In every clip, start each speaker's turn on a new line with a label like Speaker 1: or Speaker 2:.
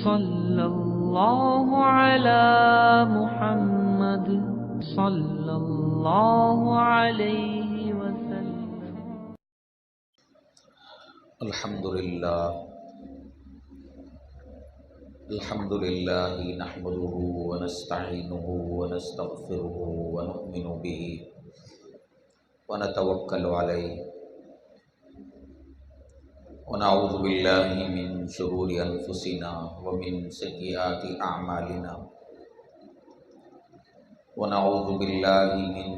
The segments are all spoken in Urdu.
Speaker 1: صلی اللہ علی محمد صلی اللہ علیہ وسلم۔
Speaker 2: الحمد للہ نحمده ونستعینه ونستغفره ونؤمن به ونتوکل علیہ ونعوذ باللہ من شرور انفسنا ومن سیئات اعمالنا ونعوذ باللہ من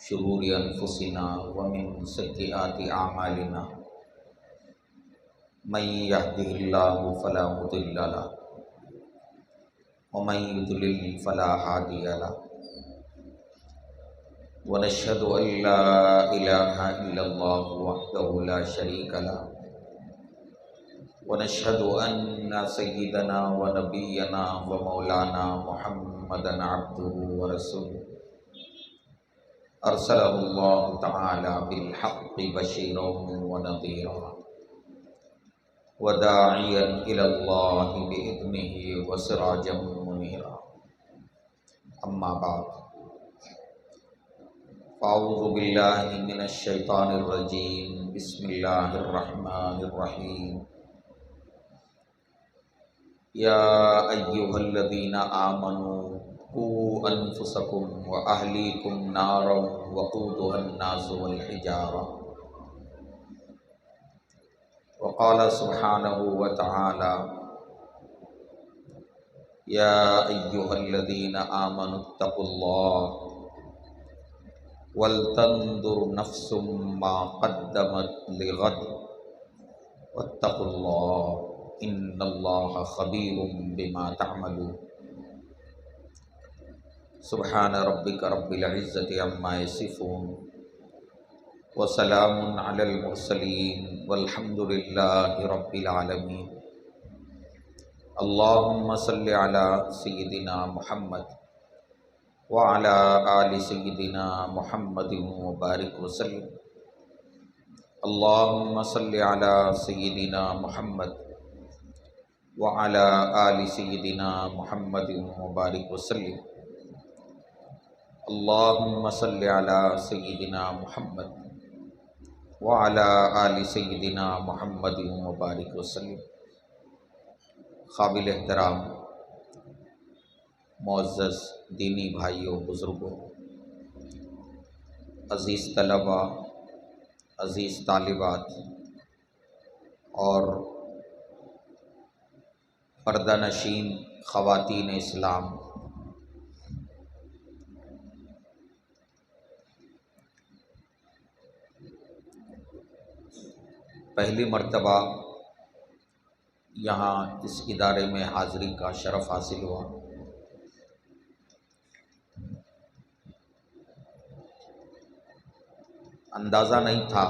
Speaker 2: شرور انفسنا ومن سیئات اعمالنا من يهده الله فلا مضل له ومن يضلل فلا هادي له ونشهد أن لا إله إلا الله وحده لا شريك له ونشهد أن سيدنا ونبينا ومولانا محمدا عبده ورسوله أرسله الله تعالى بالحق بشيرا ونذيرا وداعيا إلى الله بإذنه وسراجا منيرا أما بعد فأعوذ بالله من الشيطان الرجيم بسم الله الرحمن الرحيم يا أيها الذين آمنوا قوا أنفسكم وأهليكم نارا وقودها الناس والحجارة وقال سبحانه وتعالى يا أيها الذين آمنوا اتقوا الله ولتنظر نفس ما قدمت لغد واتقوا الله إن الله خبير بما تعملون سبحان ربك رب العزة عما يصفون وسلام على المرسلين والحمد لله رب العالمين اللهم صل على سيدنا محمد وعلى آل سيدنا محمد وبارك وسلم اللهم صل على سيدنا محمد وعلى آل سيدنا محمد وبارك وسلم اللهم صل على سيدنا محمد وعلى آل سیدنا محمد مبارک وسلم۔ قابل احترام معزز دینی بھائیوں، بزرگوں، عزیز طلباء، عزیز طالبات اور پردہ نشین خواتین اسلام، پہلی مرتبہ یہاں اس ادارے میں حاضری کا شرف حاصل ہوا۔ اندازہ نہیں تھا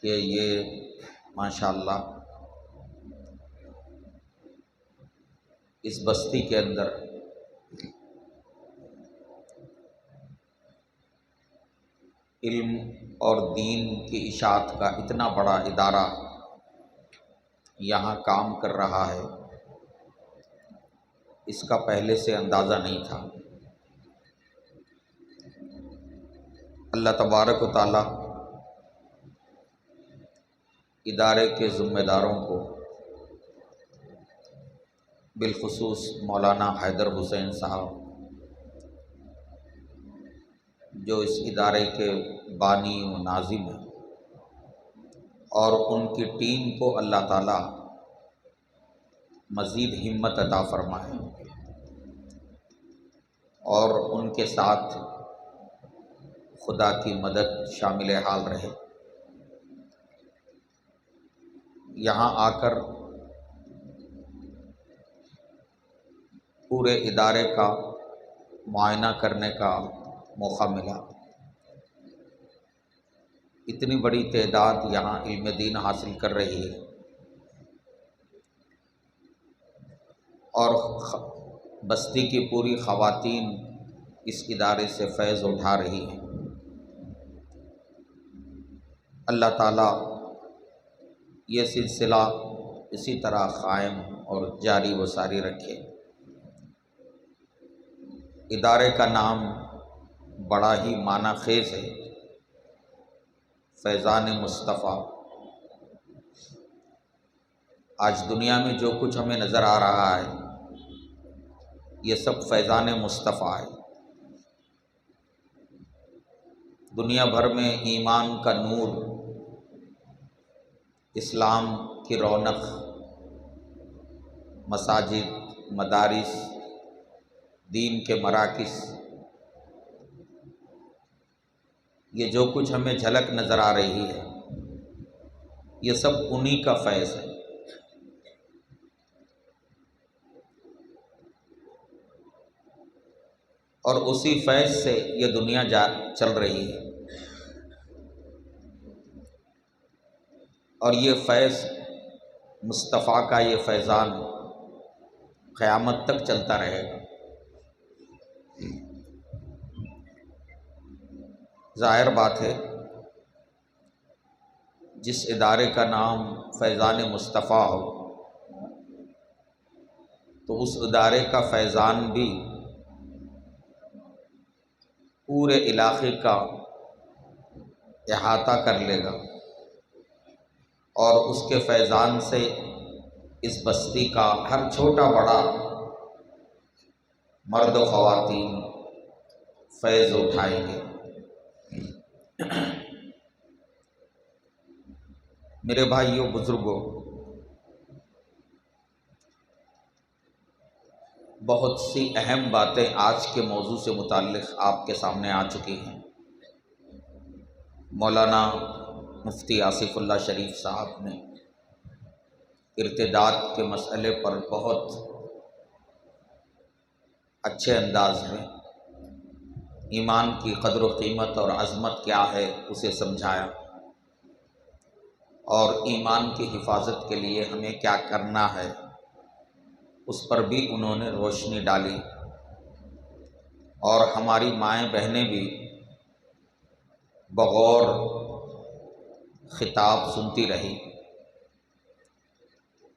Speaker 2: کہ یہ ماشاءاللہ اس بستی کے اندر علم اور دین کی اشاعت کا اتنا بڑا ادارہ یہاں کام کر رہا ہے، اس کا پہلے سے اندازہ نہیں تھا۔ اللہ تبارک و تعالی ادارے کے ذمہ داروں کو، بالخصوص مولانا حیدر حسین صاحب جو اس ادارے کے بانی و ناظم ہیں، اور ان کی ٹیم کو اللہ تعالیٰ مزید ہمت عطا فرمائے اور ان کے ساتھ خدا کی مدد شامل حال رہے۔ یہاں آ کر پورے ادارے کا معائنہ کرنے کا موقع ملا۔ اتنی بڑی تعداد یہاں علم دین حاصل کر رہی ہے اور بستی کی پوری خواتین اس ادارے سے فیض اٹھا رہی ہیں۔ اللہ تعالیٰ یہ سلسلہ اسی طرح قائم اور جاری و ساری رکھے۔ ادارے کا نام بڑا ہی معنی خیز ہے، فیضان مصطفیٰ۔ آج دنیا میں جو کچھ ہمیں نظر آ رہا ہے یہ سب فیضان مصطفیٰ ہے۔ دنیا بھر میں ایمان کا نور، اسلام کی رونق، مساجد، مدارس، دین کے مراکز، یہ جو کچھ ہمیں جھلک نظر آ رہی ہے یہ سب انہی کا فیض ہے۔ اور اسی فیض سے یہ دنیا چل رہی ہے، اور یہ فیض مصطفیٰ کا یہ فیضان قیامت تک چلتا رہے گا۔ ظاہر بات ہے جس ادارے کا نام فیضان مصطفیٰ ہو تو اس ادارے کا فیضان بھی پورے علاقے کا احاطہ کر لے گا، اور اس کے فیضان سے اس بستی کا ہر چھوٹا بڑا مرد و خواتین فیض اٹھائیں گے۔ میرے بھائیوں، بزرگوں، بہت سی اہم باتیں آج کے موضوع سے متعلق آپ کے سامنے آ چکی ہیں۔ مولانا مفتی آصف اللہ شریف صاحب نے ارتداد کے مسئلے پر بہت اچھے انداز میں ایمان کی قدر و قیمت اور عظمت کیا ہے اسے سمجھایا، اور ایمان کی حفاظت کے لیے ہمیں کیا کرنا ہے اس پر بھی انہوں نے روشنی ڈالی، اور ہماری مائیں بہنیں بھی بغور خطاب سنتی رہی۔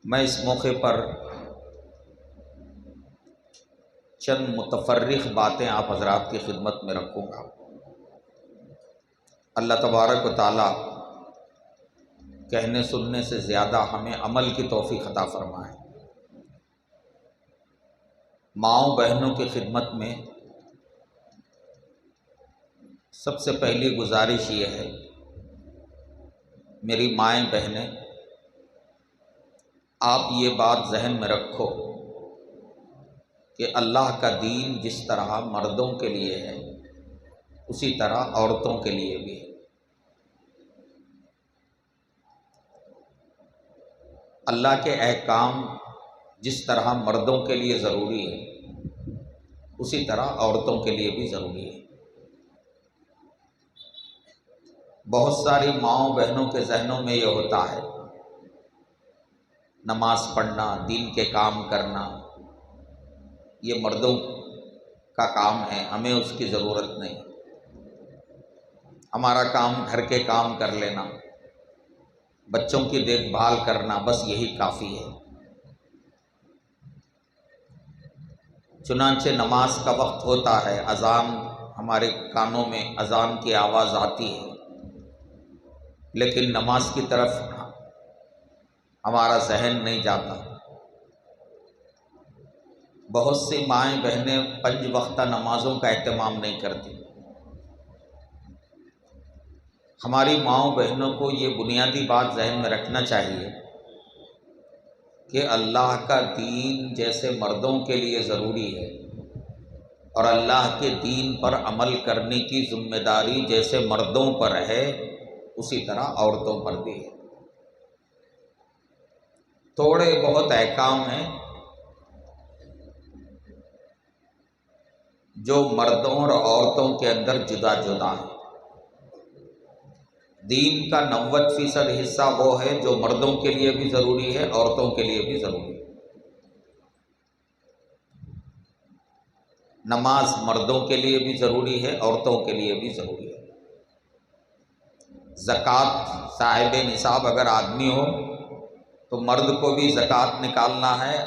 Speaker 2: میں اس موقع پر چند متفرق باتیں آپ حضرات کی خدمت میں رکھوں گا۔ اللہ تبارک و تعالی کہنے سننے سے زیادہ ہمیں عمل کی توفیق عطا فرمائے۔ ماؤں بہنوں کی خدمت میں سب سے پہلی گزارش یہ ہے، میری مائیں بہنیں، آپ یہ بات ذہن میں رکھو کہ اللہ کا دین جس طرح مردوں کے لیے ہے اسی طرح عورتوں کے لیے بھی ہے۔ اللہ کے احکام جس طرح مردوں کے لیے ضروری ہے اسی طرح عورتوں کے لیے بھی ضروری ہے۔ بہت ساری ماؤں بہنوں کے ذہنوں میں یہ ہوتا ہے نماز پڑھنا، دین کے کام کرنا یہ مردوں کا کام ہے، ہمیں اس کی ضرورت نہیں، ہمارا کام گھر کے کام کر لینا، بچوں کی دیکھ بھال کرنا، بس یہی کافی ہے۔ چنانچہ نماز کا وقت ہوتا ہے، اذان ہمارے کانوں میں اذان کی آواز آتی ہے، لیکن نماز کی طرف ہمارا ذہن نہیں جاتا۔ بہت سی مائیں بہنیں 5 وقتہ نمازوں کا اہتمام نہیں کرتی۔ ہماری ماؤں بہنوں کو یہ بنیادی بات ذہن میں رکھنا چاہیے کہ اللہ کا دین جیسے مردوں کے لیے ضروری ہے اور اللہ کے دین پر عمل کرنے کی ذمہ داری جیسے مردوں پر ہے اسی طرح عورتوں پر بھی ہے۔ تھوڑے بہت احکام ہیں جو مردوں اور عورتوں کے اندر جدا جدا ہیں۔ دین کا 90% حصہ وہ ہے جو مردوں کے لیے بھی ضروری ہے، عورتوں کے لیے بھی ضروری ہے۔ نماز مردوں کے لیے بھی ضروری ہے، عورتوں کے لیے بھی ضروری ہے۔ زکوٰۃ صاحب نصاب اگر آدمی ہو تو مرد کو بھی زکوٰۃ نکالنا ہے،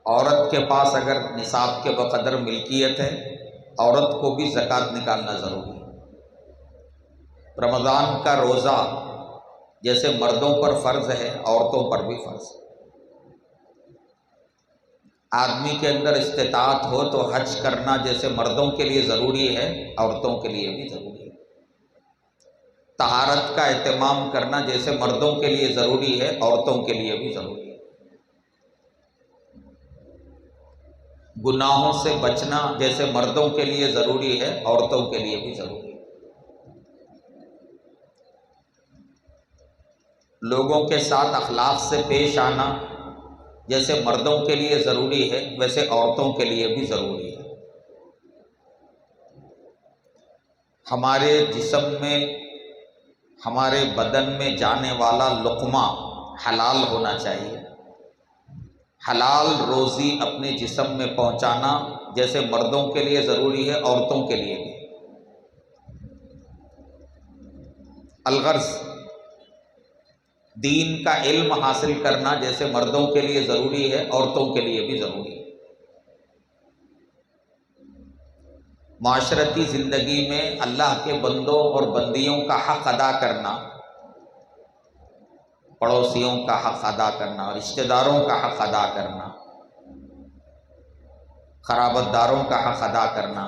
Speaker 2: عورت کے پاس اگر نصاب کے بقدر ملکیت ہے عورت کو بھی زکوٰۃ نکالنا ضروری ہے۔ رمضان کا روزہ جیسے مردوں پر فرض ہے عورتوں پر بھی فرض ہے۔ آدمی کے اندر استطاعت ہو تو حج کرنا جیسے مردوں کے لیے ضروری ہے عورتوں کے لیے بھی ضروری ہے۔ طہارت کا اہتمام کرنا جیسے مردوں کے لیے ضروری ہے عورتوں کے لیے بھی ضروری ہے۔ گناہوں سے بچنا جیسے مردوں کے لیے ضروری ہے عورتوں کے لیے بھی ضروری ہے۔ لوگوں کے ساتھ اخلاق سے پیش آنا جیسے مردوں کے لیے ضروری ہے ویسے عورتوں کے لیے بھی ضروری ہے۔ ہمارے جسم میں ہمارے بدن میں جانے والا لقمہ حلال ہونا چاہیے۔ حلال روزی اپنے جسم میں پہنچانا جیسے مردوں کے لیے ضروری ہے عورتوں کے لیے بھی۔ الغرض دین کا علم حاصل کرنا جیسے مردوں کے لیے ضروری ہے عورتوں کے لیے بھی ضروری ہے۔ معاشرتی زندگی میں اللہ کے بندوں اور بندیوں کا حق ادا کرنا، پڑوسیوں کا حق ادا کرنا، رشتہ داروں کا حق ادا کرنا، قرابت داروں کا حق ادا کرنا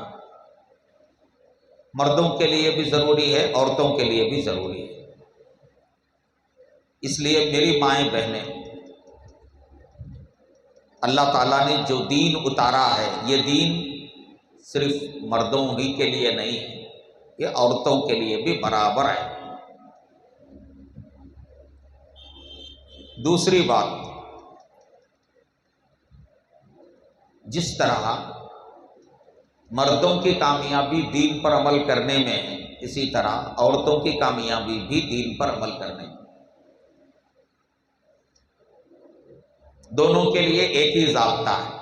Speaker 2: مردوں کے لیے بھی ضروری ہے عورتوں کے لیے بھی ضروری ہے۔ اس لیے میری مائیں بہنیں، اللہ تعالیٰ نے جو دین اتارا ہے یہ دین صرف مردوں ہی کے لیے نہیں ہے، یہ عورتوں کے لیے بھی برابر ہے۔ دوسری بات، جس طرح مردوں کی کامیابی دین پر عمل کرنے میں ہے اسی طرح عورتوں کی کامیابی بھی دین پر عمل کرنے میں۔ دونوں کے لیے ایک ہی ضابطہ ہے،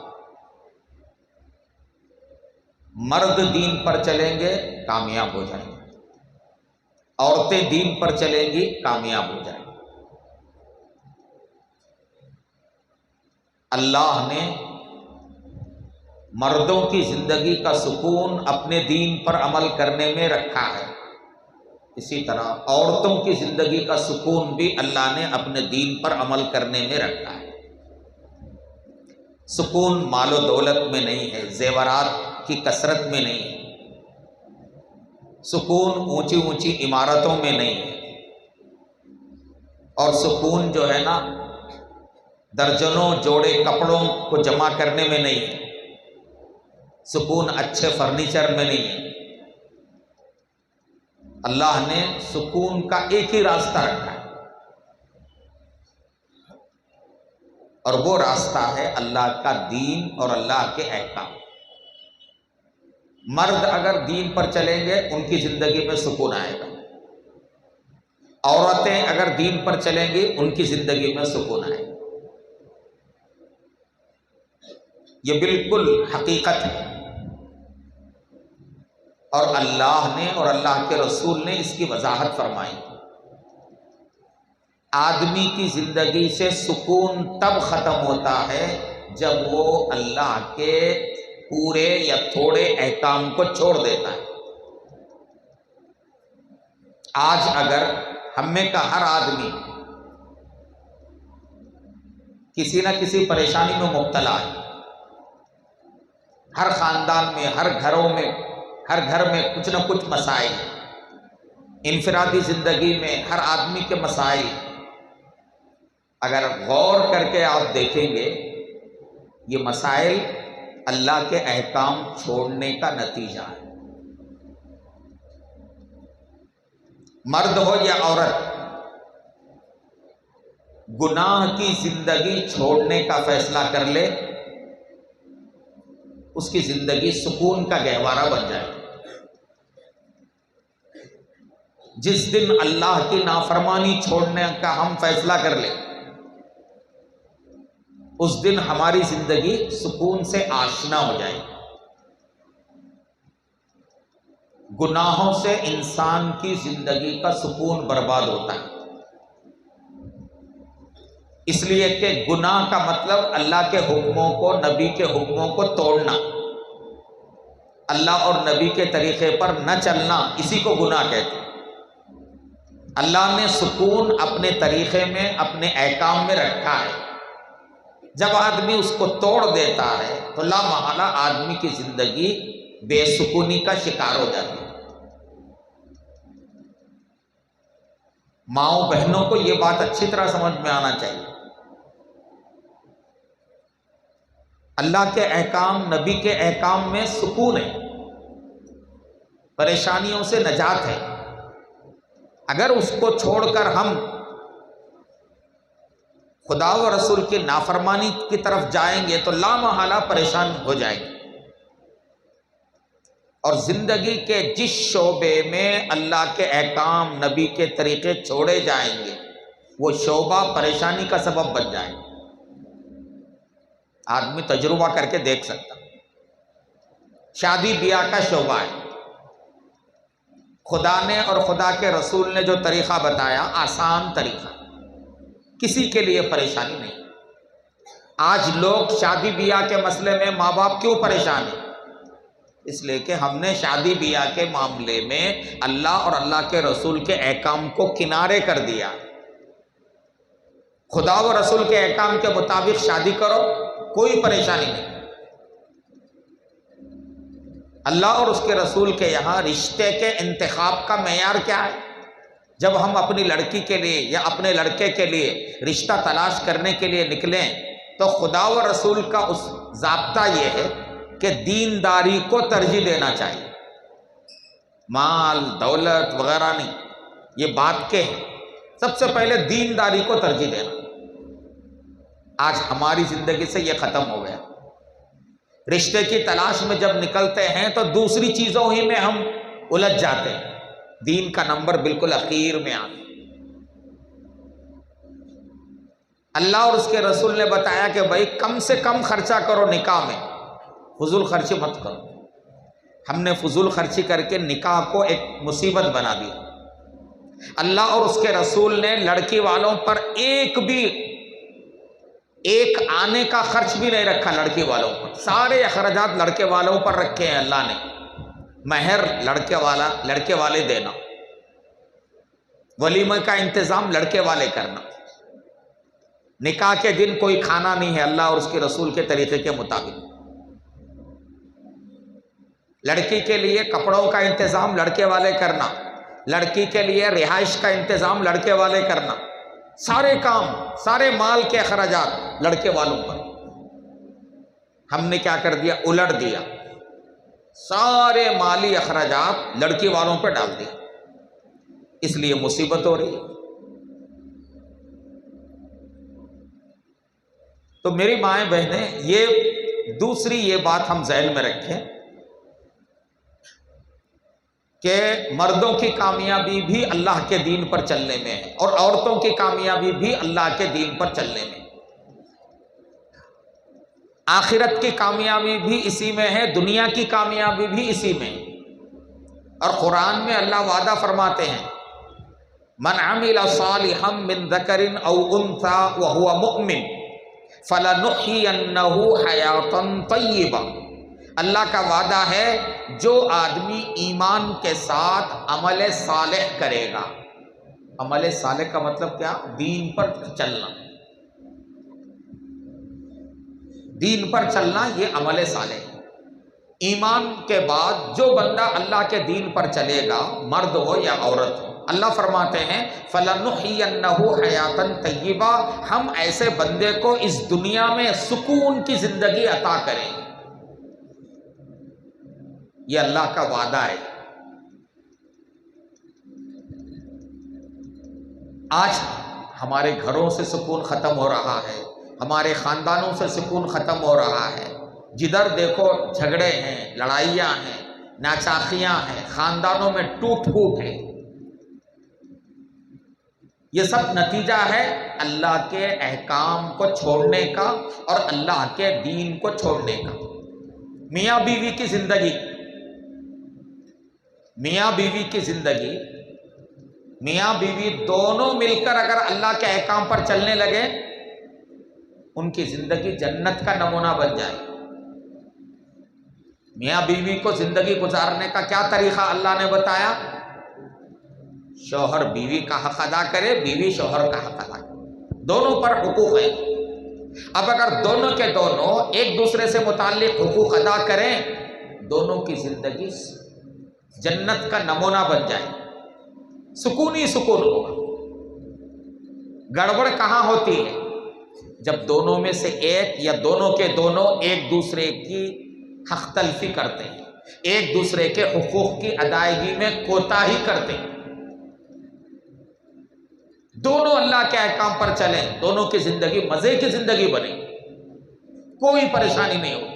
Speaker 2: مرد دین پر چلیں گے کامیاب ہو جائیں گے، عورتیں دین پر چلیں گی کامیاب ہو جائیں گی۔ اللہ نے مردوں کی زندگی کا سکون اپنے دین پر عمل کرنے میں رکھا ہے، اسی طرح عورتوں کی زندگی کا سکون بھی اللہ نے اپنے دین پر عمل کرنے میں رکھا ہے۔ سکون مال و دولت میں نہیں ہے، زیورات کی کثرت میں نہیں ہے، سکون اونچی اونچی عمارتوں میں نہیں ہے، اور سکون جو ہے نا درجنوں جوڑے کپڑوں کو جمع کرنے میں نہیں ہے، سکون اچھے فرنیچر میں نہیں ہے۔ اللہ نے سکون کا ایک ہی راستہ رکھا ہے، اور وہ راستہ ہے اللہ کا دین اور اللہ کے احکام۔ مرد اگر دین پر چلیں گے ان کی زندگی میں سکون آئے گا، عورتیں اگر دین پر چلیں گی ان کی زندگی میں سکون آئے گا۔ یہ بالکل حقیقت ہے، اور اللہ نے اور اللہ کے رسول نے اس کی وضاحت فرمائی۔ آدمی کی زندگی سے سکون تب ختم ہوتا ہے جب وہ اللہ کے پورے یا تھوڑے احکام کو چھوڑ دیتا ہے۔ آج اگر ہم میں کا ہر آدمی کسی نہ کسی پریشانی میں مبتلا ہے، ہر خاندان میں ہر گھر میں کچھ نہ کچھ مسائل، انفرادی زندگی میں ہر آدمی کے مسائل، اگر غور کر کے آپ دیکھیں گے یہ مسائل اللہ کے احکام چھوڑنے کا نتیجہ ہے۔ مرد ہو یا عورت، گناہ کی زندگی چھوڑنے کا فیصلہ کر لے، اس کی زندگی سکون کا گہوارہ بن جائے۔ جس دن اللہ کی نافرمانی چھوڑنے کا ہم فیصلہ کر لیں اس دن ہماری زندگی سکون سے آشنا ہو جائے۔ گناہوں سے انسان کی زندگی کا سکون برباد ہوتا ہے۔ اس لیے کہ گناہ کا مطلب اللہ کے حکموں کو، نبی کے حکموں کو توڑنا، اللہ اور نبی کے طریقے پر نہ چلنا، اسی کو گناہ کہتے ہیں۔ اللہ نے سکون اپنے طریقے میں، اپنے احکام میں رکھا ہے، جب آدمی اس کو توڑ دیتا ہے تو لا محالہ آدمی کی زندگی بے سکونی کا شکار ہو جاتی ہے۔ ماؤں بہنوں کو یہ بات اچھی طرح سمجھ میں آنا چاہیے، اللہ کے احکام، نبی کے احکام میں سکون ہے، پریشانیوں سے نجات ہے۔ اگر اس کو چھوڑ کر ہم خدا و رسول کی نافرمانی کی طرف جائیں گے تو لا محالہ پریشان ہو جائیں گے، اور زندگی کے جس شعبے میں اللہ کے احکام، نبی کے طریقے چھوڑے جائیں گے وہ شعبہ پریشانی کا سبب بن جائے گا۔ آدمی تجربہ کر کے دیکھ سکتا، شادی بیاہ کا شعبہ ہے، خدا نے اور خدا کے رسول نے جو طریقہ بتایا آسان طریقہ، کسی کے لیے پریشانی نہیں۔ آج لوگ شادی بیاہ کے مسئلے میں ماں باپ کیوں پریشان ہیں؟ اس لیے کہ ہم نے شادی بیاہ کے معاملے میں اللہ اور اللہ کے رسول کے احکام کو کنارے کر دیا۔ خدا و رسول کے احکام کے مطابق شادی کرو، کوئی پریشانی نہیں۔ اللہ اور اس کے رسول کے یہاں رشتے کے انتخاب کا معیار کیا ہے؟ جب ہم اپنی لڑکی کے لیے یا اپنے لڑکے کے لیے رشتہ تلاش کرنے کے لیے نکلیں تو خدا و رسول کا اس ضابطہ یہ ہے کہ دینداری کو ترجیح دینا چاہیے، مال دولت وغیرہ نہیں، یہ بات کے ہیں، سب سے پہلے دینداری کو ترجیح دینا۔ آج ہماری زندگی سے یہ ختم ہو گیا، رشتے کی تلاش میں جب نکلتے ہیں تو دوسری چیزوں ہی میں ہم الجھ جاتے ہیں، دین کا نمبر بالکل اخیر میں آتا۔ اللہ اور اس کے رسول نے بتایا کہ بھائی کم سے کم خرچہ کرو نکاح میں، فضول خرچی مت کرو۔ ہم نے فضول خرچی کر کے نکاح کو ایک مصیبت بنا دیا۔ اللہ اور اس کے رسول نے لڑکی والوں پر ایک آنے کا خرچ بھی نہیں رکھا، لڑکی والوں پر سارے اخراجات لڑکے والوں پر رکھے ہیں اللہ نے۔ مہر لڑکے والے دینا، ولیمے کا انتظام لڑکے والے کرنا، نکاح کے دن کوئی کھانا نہیں ہے اللہ اور اس کے رسول کے طریقے کے مطابق، لڑکی کے لیے کپڑوں کا انتظام لڑکے والے کرنا، لڑکی کے لیے رہائش کا انتظام لڑکے والے کرنا، سارے کام، سارے مال کے اخراجات لڑکے والوں پر۔ ہم نے کیا کر دیا؟ الٹ دیا، سارے مالی اخراجات لڑکی والوں پہ ڈال دیا، اس لیے مصیبت ہو رہی ہے۔ تو میری مائیں بہنیں، یہ دوسری یہ بات ہم ذہن میں رکھیں کہ مردوں کی کامیابی بھی اللہ کے دین پر چلنے میں ہے، اور عورتوں کی کامیابی بھی اللہ کے دین پر چلنے میں ہے۔ آخرت کی کامیابی بھی اسی میں ہے، دنیا کی کامیابی بھی اسی میں ہے۔ اور قرآن میں اللہ وعدہ فرماتے ہیں من عمل صالحا من ذکر او انثى وهو مؤمن فلنحيينه حیاة طیبہ۔ اللہ کا وعدہ ہے جو آدمی ایمان کے ساتھ عمل صالح کرے گا۔ عمل صالح کا مطلب کیا؟ دین پر چلنا، دین پر چلنا یہ عمل صالح ہے۔ ایمان کے بعد جو بندہ اللہ کے دین پر چلے گا، مرد ہو یا عورت ہو، اللہ فرماتے ہیں فَلَنُحْيِيَنَّهُ حَيَاةً طَيِّبَةً، ہم ایسے بندے کو اس دنیا میں سکون کی زندگی عطا کریں گے۔ یہ اللہ کا وعدہ ہے۔ آج ہمارے گھروں سے سکون ختم ہو رہا ہے، ہمارے خاندانوں سے سکون ختم ہو رہا ہے، جدھر دیکھو جھگڑے ہیں، لڑائیاں ہیں، ناچاخیاں ہیں، خاندانوں میں ٹوٹ پھوٹ ہے۔ یہ سب نتیجہ ہے اللہ کے احکام کو چھوڑنے کا اور اللہ کے دین کو چھوڑنے کا۔ میاں بیوی کی زندگی، میاں بیوی کی زندگی، میاں بیوی دونوں مل کر اگر اللہ کے احکام پر چلنے لگے ان کی زندگی جنت کا نمونہ بن جائے۔ میاں بیوی کو زندگی گزارنے کا کیا طریقہ اللہ نے بتایا؟ شوہر بیوی کا حق ادا کرے، بیوی شوہر کا حق ادا کرے، دونوں پر حقوق ہیں۔ اب اگر دونوں کے دونوں ایک دوسرے سے متعلق حقوق ادا کریں، دونوں کی زندگی جنت کا نمونہ بن جائے، سکون ہی سکون ہوگا۔ گڑبڑ کہاں ہوتی ہے؟ جب دونوں میں سے ایک یا دونوں کے دونوں ایک دوسرے کی حق تلفی کرتے ہیں، ایک دوسرے کے حقوق کی ادائیگی میں کوتاہی کرتے ہیں۔ دونوں اللہ کے احکام پر چلیں، دونوں کی زندگی مزے کی زندگی بنے، کوئی پریشانی نہیں ہو۔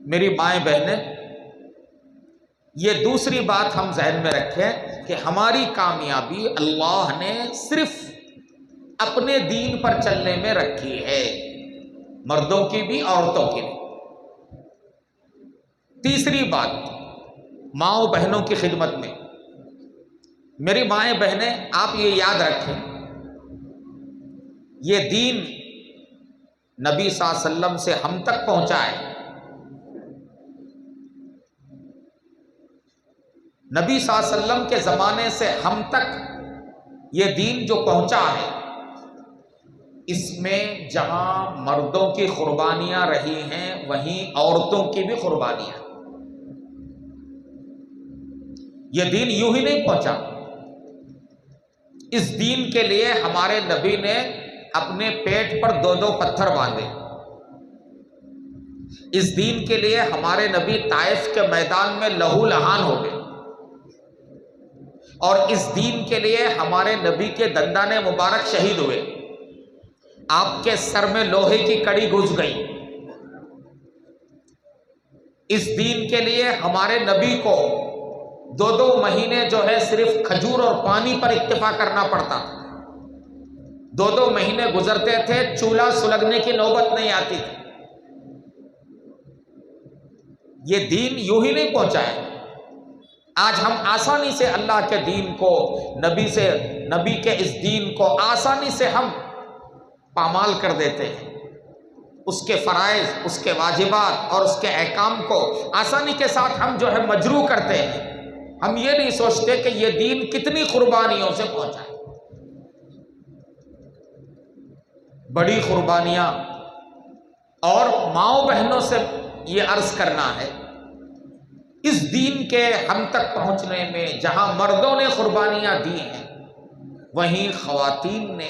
Speaker 2: میری مائیں بہنیں، یہ دوسری بات ہم ذہن میں رکھیں کہ ہماری کامیابی اللہ نے صرف اپنے دین پر چلنے میں رکھی ہے، مردوں کی بھی عورتوں کی بھی۔ تیسری بات، ماؤں بہنوں کی خدمت میں، میری مائیں بہنیں، آپ یہ یاد رکھیں، یہ دین نبی صلی اللہ علیہ وسلم سے ہم تک پہنچا ہے۔ نبی صلی اللہ علیہ وسلم کے زمانے سے ہم تک یہ دین جو پہنچا ہے، اس میں جہاں مردوں کی قربانیاں رہی ہیں وہیں عورتوں کی بھی قربانیاں۔ یہ دین یوں ہی نہیں پہنچا، اس دین کے لیے ہمارے نبی نے اپنے پیٹ پر 2 پتھر باندھے۔ اس دین کے لیے ہمارے نبی طائف کے میدان میں لہو لہان ہو گئے، اور اس دین کے لیے ہمارے نبی کے دندان مبارک شہید ہوئے، آپ کے سر میں لوہے کی کڑی گھس گئی۔ اس دین کے لیے ہمارے نبی کو 2 مہینے جو ہے صرف کھجور اور پانی پر اکتفا کرنا پڑتا تھا، 2 مہینے گزرتے تھے، چولہا سلگنے کی نوبت نہیں آتی تھی۔ یہ دین یوں ہی نہیں پہنچا ہے۔ آج ہم آسانی سے اللہ کے دین کو، نبی کے اس دین کو آسانی سے ہم پامال کر دیتے ہیں، اس کے فرائض، اس کے واجبات اور اس کے احکام کو آسانی کے ساتھ ہم جو ہے مجروح کرتے ہیں۔ ہم یہ نہیں سوچتے کہ یہ دین کتنی قربانیوں سے پہنچا ہے، بڑی قربانیاں۔ اور ماؤں بہنوں سے یہ عرض کرنا ہے، اس دین کے ہم تک پہنچنے میں جہاں مردوں نے قربانیاں دی ہیں، وہیں خواتین نے،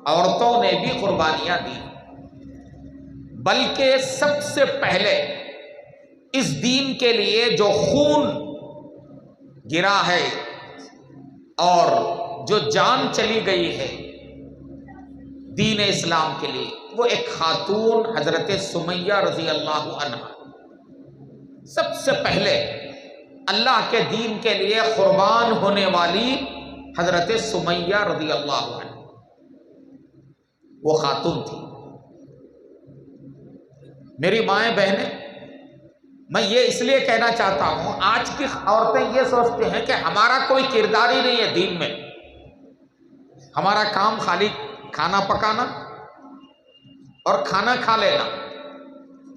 Speaker 2: عورتوں نے بھی قربانیاں دی، بلکہ سب سے پہلے اس دین کے لیے جو خون گرا ہے اور جو جان چلی گئی ہے دین اسلام کے لیے، وہ ایک خاتون حضرت سمیہ رضی اللہ عنہا، سب سے پہلے اللہ کے دین کے لیے قربان ہونے والی حضرت سمیہ رضی اللہ عنہ، وہ خاتون تھی۔ میری مائیں بہنیں، میں یہ اس لیے کہنا چاہتا ہوں، آج کی عورتیں یہ سوچتے ہیں کہ ہمارا کوئی کردار ہی نہیں ہے دین میں، ہمارا کام خالی کھانا پکانا اور کھانا کھا لینا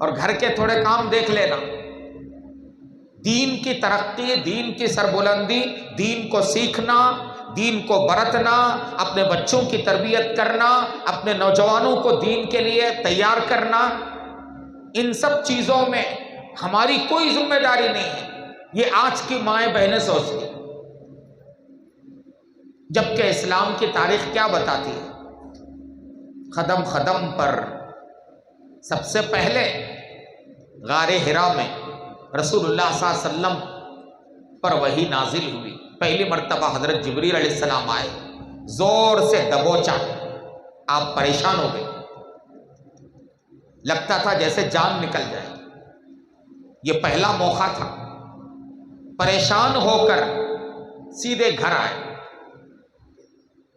Speaker 2: اور گھر کے تھوڑے کام دیکھ لینا۔ دین کی ترقی، دین کی سربلندی، دین کو سیکھنا، دین کو برتنا، اپنے بچوں کی تربیت کرنا، اپنے نوجوانوں کو دین کے لیے تیار کرنا، ان سب چیزوں میں ہماری کوئی ذمہ داری نہیں ہے، یہ آج کی مائیں بہنیں سوچتی ہیں۔ جبکہ اسلام کی تاریخ کیا بتاتی ہے؟ قدم قدم پر سب سے پہلے غار حرا میں رسول اللہ صلی اللہ علیہ وسلم پر وحی نازل ہوئی، پہلی مرتبہ حضرت جبریل علیہ السلام آئے، زور سے دبوچا، آپ پریشان ہو گئے، لگتا تھا جیسے جان نکل جائے۔ یہ پہلا موقع تھا، پریشان ہو کر سیدھے گھر آئے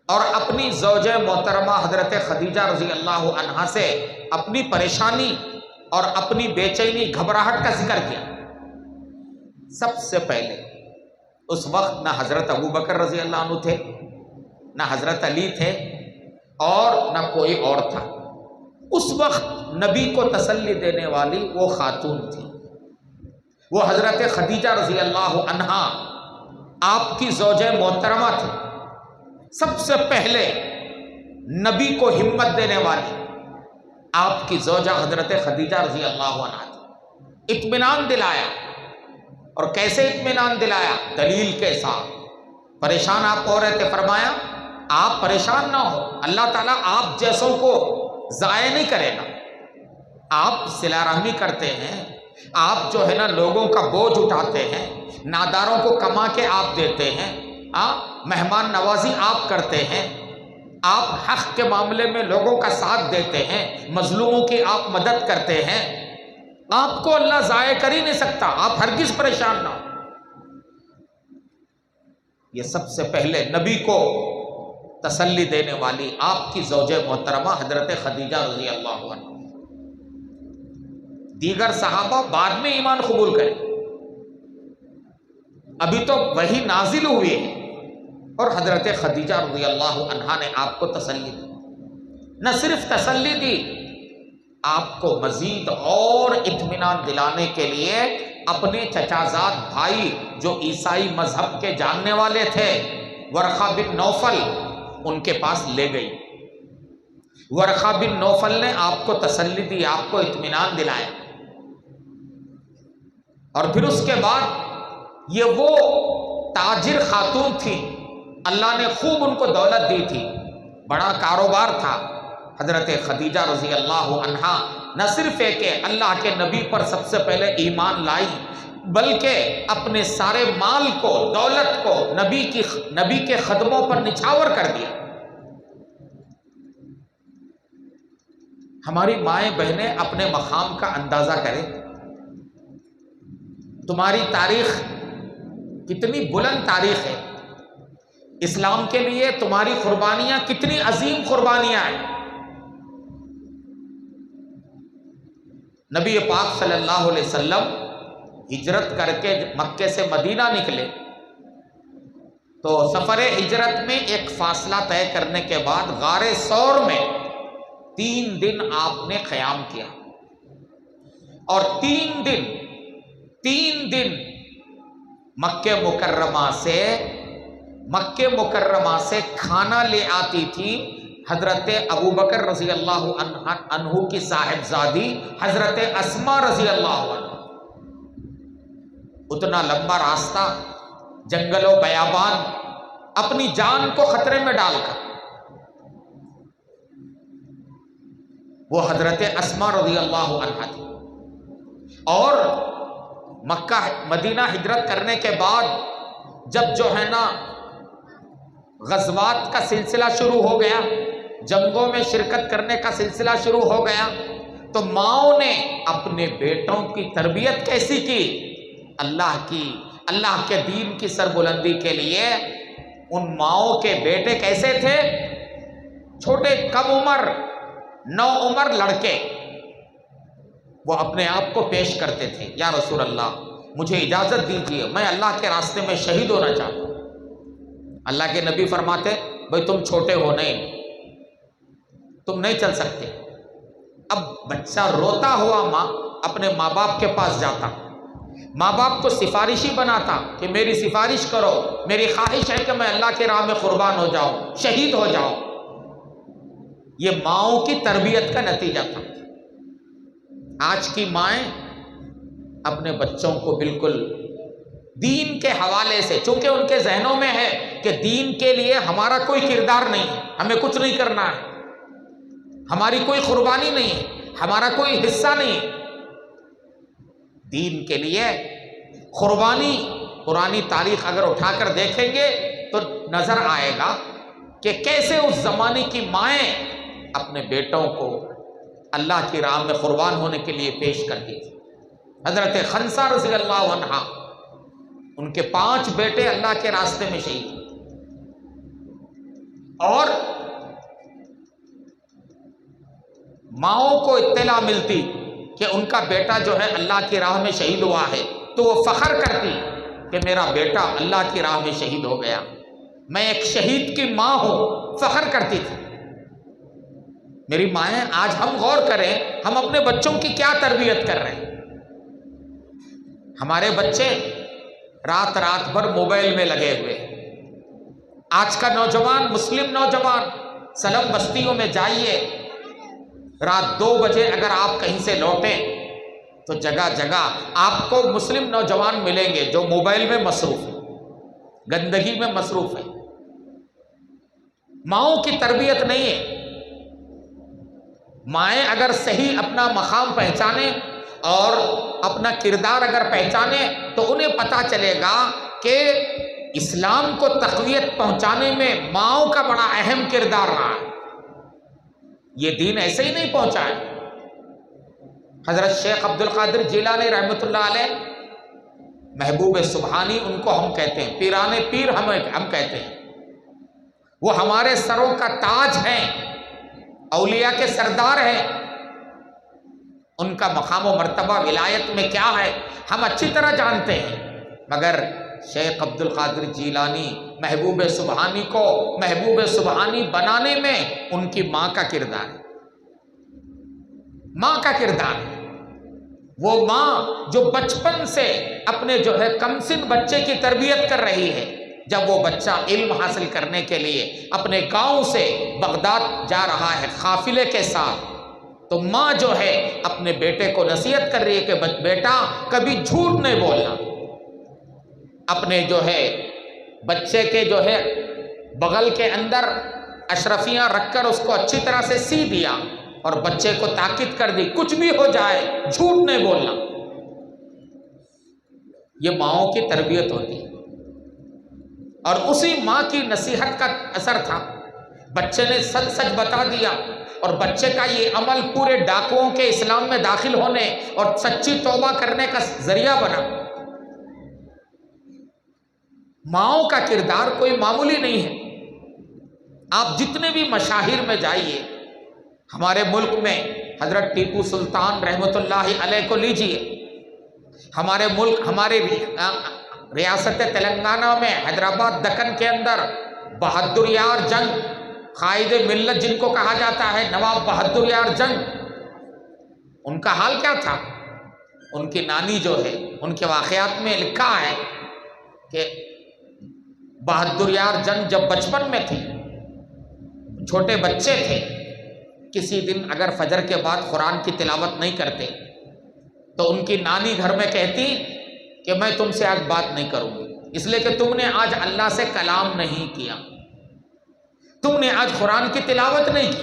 Speaker 2: اور اپنی زوجہ محترمہ حضرت خدیجہ رضی اللہ عنہا سے اپنی پریشانی اور اپنی بے چینی، گھبراہٹ کا ذکر کیا۔ سب سے پہلے اس وقت نہ حضرت ابو بکر رضی اللہ عنہ تھے، نہ حضرت علی تھے، اور نہ کوئی اور تھا۔ اس وقت نبی کو تسلی دینے والی وہ خاتون تھی، وہ حضرت خدیجہ رضی اللہ عنہا آپ کی زوجہ محترمہ تھی۔ سب سے پہلے نبی کو ہمت دینے والی آپ کی زوجہ حضرت خدیجہ رضی اللہ عنہا تھی۔ اطمینان دلایا، اور کیسے اطمینان دلایا؟ دلیل کے ساتھ۔ پریشان آپ ہو رہے تھے، فرمایا آپ پریشان نہ ہو، اللہ تعالیٰ آپ جیسوں کو ضائع نہیں کرے گا۔ آپ صلہ رحمی کرتے ہیں، آپ جو ہے نا لوگوں کا بوجھ اٹھاتے ہیں، ناداروں کو کما کے آپ دیتے ہیں، مہمان نوازی آپ کرتے ہیں، آپ حق کے معاملے میں لوگوں کا ساتھ دیتے ہیں، مظلوموں کی آپ مدد کرتے ہیں، آپ کو اللہ ضائع کر ہی نہیں سکتا، آپ ہرگز پریشان نہ ہو۔ یہ سب سے پہلے نبی کو تسلی دینے والی آپ کی زوجہ محترمہ حضرت خدیجہ رضی اللہ عنہ۔ دیگر صحابہ بعد میں ایمان قبول کریں، ابھی تو وحی نازل ہوئی ہے، اور حضرت خدیجہ رضی اللہ عنہا نے آپ کو تسلی دی۔ نہ صرف تسلی دی، آپ کو مزید اور اطمینان دلانے کے لیے اپنے چچازاد بھائی جو عیسائی مذہب کے جاننے والے تھے، ورقہ بن نوفل، ان کے پاس لے گئی۔ ورقہ بن نوفل نے آپ کو تسلی دی، آپ کو اطمینان دلایا، اور پھر اس کے بعد یہ وہ تاجر خاتون تھی، اللہ نے خوب ان کو دولت دی تھی، بڑا کاروبار تھا۔ حضرت خدیجہ رضی اللہ عنہا نہ صرف ہے کہ اللہ کے نبی پر سب سے پہلے ایمان لائی، بلکہ اپنے سارے مال کو، دولت کو نبی کے خدموں پر نچھاور کر دیا۔ ہماری مائیں بہنیں اپنے مقام کا اندازہ کریں، تمہاری تاریخ کتنی بلند تاریخ ہے، اسلام کے لیے تمہاری قربانیاں کتنی عظیم قربانیاں ہیں۔ نبی پاک صلی اللہ علیہ وسلم ہجرت کر کے مکے سے مدینہ نکلے تو سفر ہجرت میں ایک فاصلہ طے کرنے کے بعد غار ثور میں 3 دن آپ نے قیام کیا، اور 3 دن مکہ مکرمہ سے کھانا لے آتی تھی حضرت ابوبکر رضی اللہ عنہ کی صاحبزادی حضرت اسما رضی اللہ عنہ۔ اتنا لمبا راستہ، جنگل و بیابان، اپنی جان کو خطرے میں ڈال کر وہ حضرت اسما رضی اللہ عنہ تھی۔ اور مدینہ ہجرت کرنے کے بعد جب جو ہے نا غزوات کا سلسلہ شروع ہو گیا، جنگوں میں شرکت کرنے کا سلسلہ شروع ہو گیا، تو ماؤں نے اپنے بیٹوں کی تربیت کیسی کی؟ اللہ کے دین کی سربلندی کے لیے ان ماؤں کے بیٹے کیسے تھے؟ چھوٹے کم عمر، 9 عمر لڑکے، وہ اپنے آپ کو پیش کرتے تھے، یا رسول اللہ مجھے اجازت دیجیے، میں اللہ کے راستے میں شہید ہونا چاہتا ہوں۔ اللہ کے نبی فرماتے بھائی تم چھوٹے ہو، نہیں، تم نہیں چل سکتے۔ اب بچہ روتا ہوا ماں اپنے ماں باپ کے پاس جاتا، ماں باپ کو سفارشی بناتا کہ میری سفارش کرو، میری خواہش ہے کہ میں اللہ کے راہ میں قربان ہو جاؤں، شہید ہو جاؤں۔ یہ ماؤں کی تربیت کا نتیجہ تھا۔ آج کی مائیں اپنے بچوں کو بالکل دین کے حوالے سے، چونکہ ان کے ذہنوں میں ہے کہ دین کے لیے ہمارا کوئی کردار نہیں ہے، ہمیں کچھ نہیں کرنا ہے، ہماری کوئی قربانی نہیں ہے، ہمارا کوئی حصہ نہیں ہے۔ دین کے لیے قربانی، پرانی تاریخ اگر اٹھا کر دیکھیں گے تو نظر آئے گا کہ کیسے اس زمانے کی مائیں اپنے بیٹوں کو اللہ کی راہ میں قربان ہونے کے لیے پیش کرتی تھی۔ حضرت خنسا رضی اللہ عنہ، ان کے 5 بیٹے اللہ کے راستے میں شہید ہوئے، اور ماؤں کو اطلاع ملتی کہ ان کا بیٹا جو ہے اللہ کی راہ میں شہید ہوا ہے تو وہ فخر کرتی کہ میرا بیٹا اللہ کی راہ میں شہید ہو گیا، میں ایک شہید کی ماں ہوں، فخر کرتی تھی۔ میری مائیں، آج ہم غور کریں ہم اپنے بچوں کی کیا تربیت کر رہے ہیں۔ ہمارے بچے رات رات بھر موبائل میں لگے ہوئے۔ آج کا نوجوان، مسلم نوجوان، سلم بستیوں میں جائیے، رات 2 بجے اگر آپ کہیں سے لوٹیں تو جگہ جگہ آپ کو مسلم نوجوان ملیں گے جو موبائل میں مصروف ہیں، گندگی میں مصروف ہیں۔ ماؤں کی تربیت نہیں ہے۔ مائیں اگر صحیح اپنا مقام پہچانے اور اپنا کردار اگر پہچانے تو انہیں پتہ چلے گا کہ اسلام کو تقویت پہنچانے میں ماؤں کا بڑا اہم کردار رہا ہے۔ یہ دین ایسے ہی نہیں پہنچا ہے۔ حضرت شیخ عبد القادر جیلانی رحمۃ اللہ علیہ، محبوب سبحانی ان کو ہم کہتے ہیں، پیران پیر ہم کہتے ہیں، وہ ہمارے سروں کا تاج ہیں، اولیاء کے سردار ہیں۔ ان کا مقام و مرتبہ ولایت میں کیا ہے ہم اچھی طرح جانتے ہیں، مگر شیخ عبد القادر جیلانی محبوب سبحانی کو محبوب سبحانی بنانے میں ان کی ماں کا کردار ہے، ماں کا کردار ہے۔ وہ ماں جو بچپن سے اپنے کم سن بچے کی تربیت کر رہی ہے، جب وہ بچہ علم حاصل کرنے کے لیے اپنے گاؤں سے بغداد جا رہا ہے قافلے کے ساتھ، تو ماں اپنے بیٹے کو نصیحت کر رہی ہے کہ بیٹا کبھی جھوٹ نہیں بولنا۔ اپنے بچے کے بغل کے اندر اشرفیاں رکھ کر اس کو اچھی طرح سے سی دیا اور بچے کو تاکید کر دی کچھ بھی ہو جائے جھوٹ نہیں بولنا۔ یہ ماؤں کی تربیت ہوتی ہے، اور اسی ماں کی نصیحت کا اثر تھا۔ بچے نے سچ سچ بتا دیا اور بچے کا یہ عمل پورے ڈاکوؤں کے اسلام میں داخل ہونے اور سچی توبہ کرنے کا ذریعہ بنا۔ ماؤں کا کردار کوئی معمولی نہیں ہے۔ آپ جتنے بھی مشاہیر میں جائیے، ہمارے ملک میں حضرت ٹیپو سلطان رحمۃ اللہ علیہ کو لیجئے، ہمارے ملک، ہمارے ریاست تلنگانہ میں حیدرآباد دکن کے اندر بہادر یار جنگ، قائد ملت جن کو کہا جاتا ہے، نواب بہادر یار جنگ، ان کا حال کیا تھا؟ ان کی نانی ان کے واقعات میں لکھا ہے کہ بہادر یار جنگ جب بچپن میں تھے، چھوٹے بچے تھے، کسی دن اگر فجر کے بعد قرآن کی تلاوت نہیں کرتے تو ان کی نانی گھر میں کہتی کہ میں تم سے آج بات نہیں کروں گی، اس لیے کہ تم نے آج اللہ سے کلام نہیں کیا، تم نے آج قرآن کی تلاوت نہیں کی،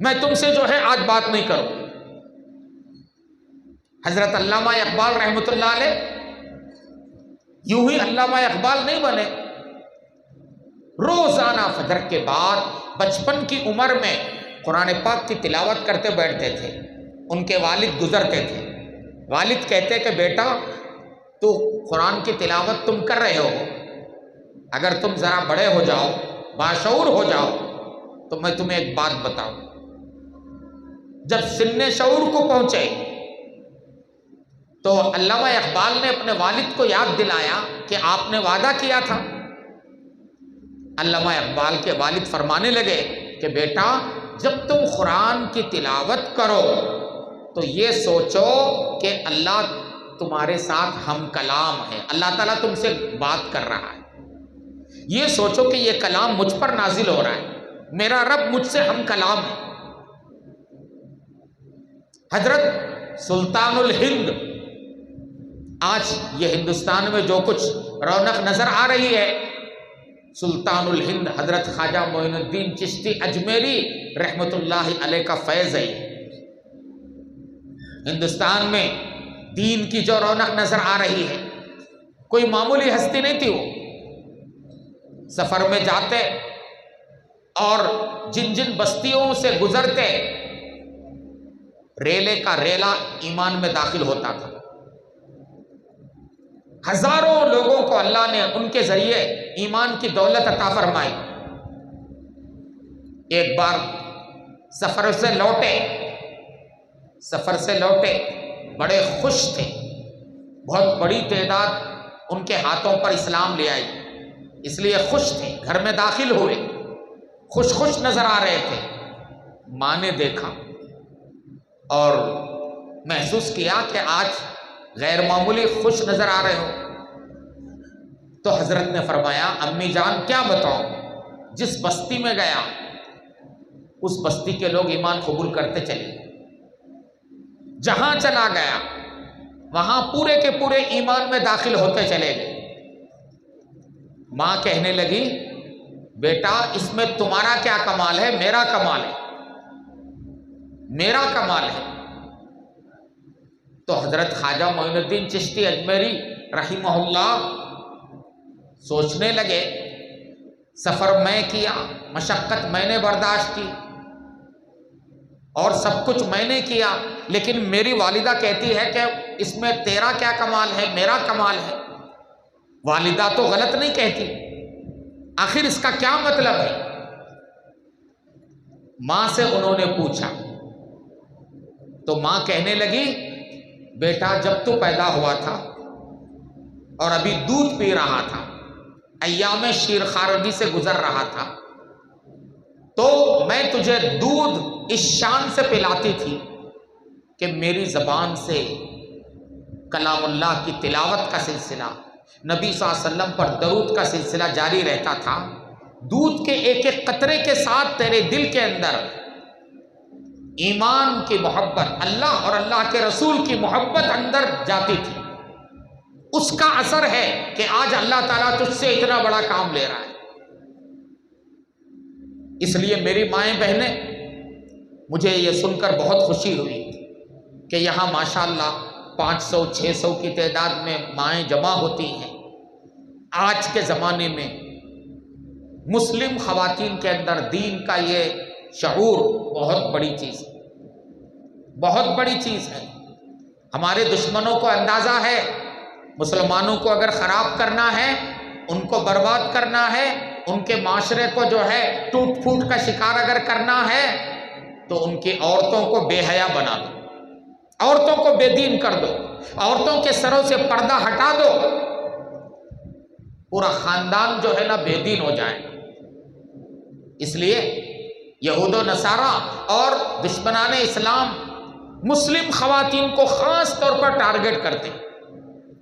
Speaker 2: میں تم سے آج بات نہیں کروں گی۔ حضرت علامہ اقبال رحمۃ اللہ علیہ یوں ہی علامہ اقبال نہیں بنے، روزانہ فجر کے بعد بچپن کی عمر میں قرآن پاک کی تلاوت کرتے بیٹھتے تھے۔ ان کے والد گزرتے تھے، والد کہتے کہ بیٹا تو قرآن کی تلاوت تم کر رہے ہو، اگر تم ذرا بڑے ہو جاؤ، باشعور ہو جاؤ تو میں تمہیں ایک بات بتاؤں۔ جب سن شعور کو پہنچے تو علامہ اقبال نے اپنے والد کو یاد دلایا کہ آپ نے وعدہ کیا تھا۔ علامہ اقبال کے والد فرمانے لگے کہ بیٹا جب تم قرآن کی تلاوت کرو تو یہ سوچو کہ اللہ تمہارے ساتھ ہم کلام ہے، اللہ تعالیٰ تم سے بات کر رہا ہے، یہ سوچو کہ یہ کلام مجھ پر نازل ہو رہا ہے، میرا رب مجھ سے ہم کلام ہے۔ حضرت سلطان الہند، آج یہ ہندوستان میں جو کچھ رونق نظر آ رہی ہے، سلطان الہند حضرت خواجہ معین الدین چشتی اجمیری رحمۃ اللہ علیہ کا فیض ہے۔ ہندوستان میں دین کی جو رونق نظر آ رہی ہے، کوئی معمولی ہستی نہیں تھی، وہ سفر میں جاتے اور جن جن بستیوں سے گزرتے ریلے کا ریلا ایمان میں داخل ہوتا تھا۔ ہزاروں لوگوں کو اللہ نے ان کے ذریعے ایمان کی دولت عطا فرمائی۔ ایک بار سفر سے لوٹے بڑے خوش تھے، بہت بڑی تعداد ان کے ہاتھوں پر اسلام لے آئی، اس لیے خوش تھے، گھر میں داخل ہوئے، خوش نظر آ رہے تھے۔ ماں نے دیکھا اور محسوس کیا کہ آج غیر معمولی خوش نظر آ رہے ہو، تو حضرت نے فرمایا امی جان کیا بتاؤں، جس بستی میں گیا اس بستی کے لوگ ایمان قبول کرتے چلے، جہاں چلا گیا وہاں پورے کے پورے ایمان میں داخل ہوتے چلے گئے۔ ماں کہنے لگی بیٹا اس میں تمہارا کیا کمال ہے، میرا کمال ہے، میرا کمال ہے۔ تو حضرت خواجہ معین الدین چشتی اجمیری رحمہ اللہ سوچنے لگے، سفر میں کیا، مشقت میں نے برداشت کی اور سب کچھ میں نے کیا، لیکن میری والدہ کہتی ہے کہ اس میں تیرا کیا کمال ہے، میرا کمال ہے۔ والدہ تو غلط نہیں کہتی، آخر اس کا کیا مطلب ہے؟ ماں سے انہوں نے پوچھا تو ماں کہنے لگی بیٹا جب تو پیدا ہوا تھا اور ابھی دودھ پی رہا تھا، ایام شیر خارگی سے گزر رہا تھا، تو میں تجھے دودھ اس شان سے پلاتی تھی کہ میری زبان سے کلام اللہ کی تلاوت کا سلسلہ، نبی صلی اللہ علیہ وسلم پر درود کا سلسلہ جاری رہتا تھا۔ دودھ کے ایک ایک قطرے کے ساتھ تیرے دل کے اندر ایمان کی محبت، اللہ اور اللہ کے رسول کی محبت اندر جاتی تھی، اس کا اثر ہے کہ آج اللہ تعالیٰ تجھ سے اتنا بڑا کام لے رہا ہے۔ اس لیے میری مائیں بہنیں، مجھے یہ سن کر بہت خوشی ہوئی کہ یہاں ماشاءاللہ 500 600 کی تعداد میں مائیں جمع ہوتی ہیں۔ آج کے زمانے میں مسلم خواتین کے اندر دین کا یہ شعور بہت بڑی چیز ہے، بہت بڑی چیز ہے۔ ہمارے دشمنوں کو اندازہ ہے مسلمانوں کو اگر خراب کرنا ہے، ان کو برباد کرنا ہے، ان کے معاشرے کو جو ہے ٹوٹ پھوٹ کا شکار اگر کرنا ہے تو ان کی عورتوں کو بے حیا بنا دو، عورتوں کو بے دین کر دو، عورتوں کے سروں سے پردہ ہٹا دو، پورا خاندان جو ہے نا بے دین ہو جائے۔ اس لیے یہود و نصارہ اور دشمنان اسلام مسلم خواتین کو خاص طور پر ٹارگٹ کرتے ہیں۔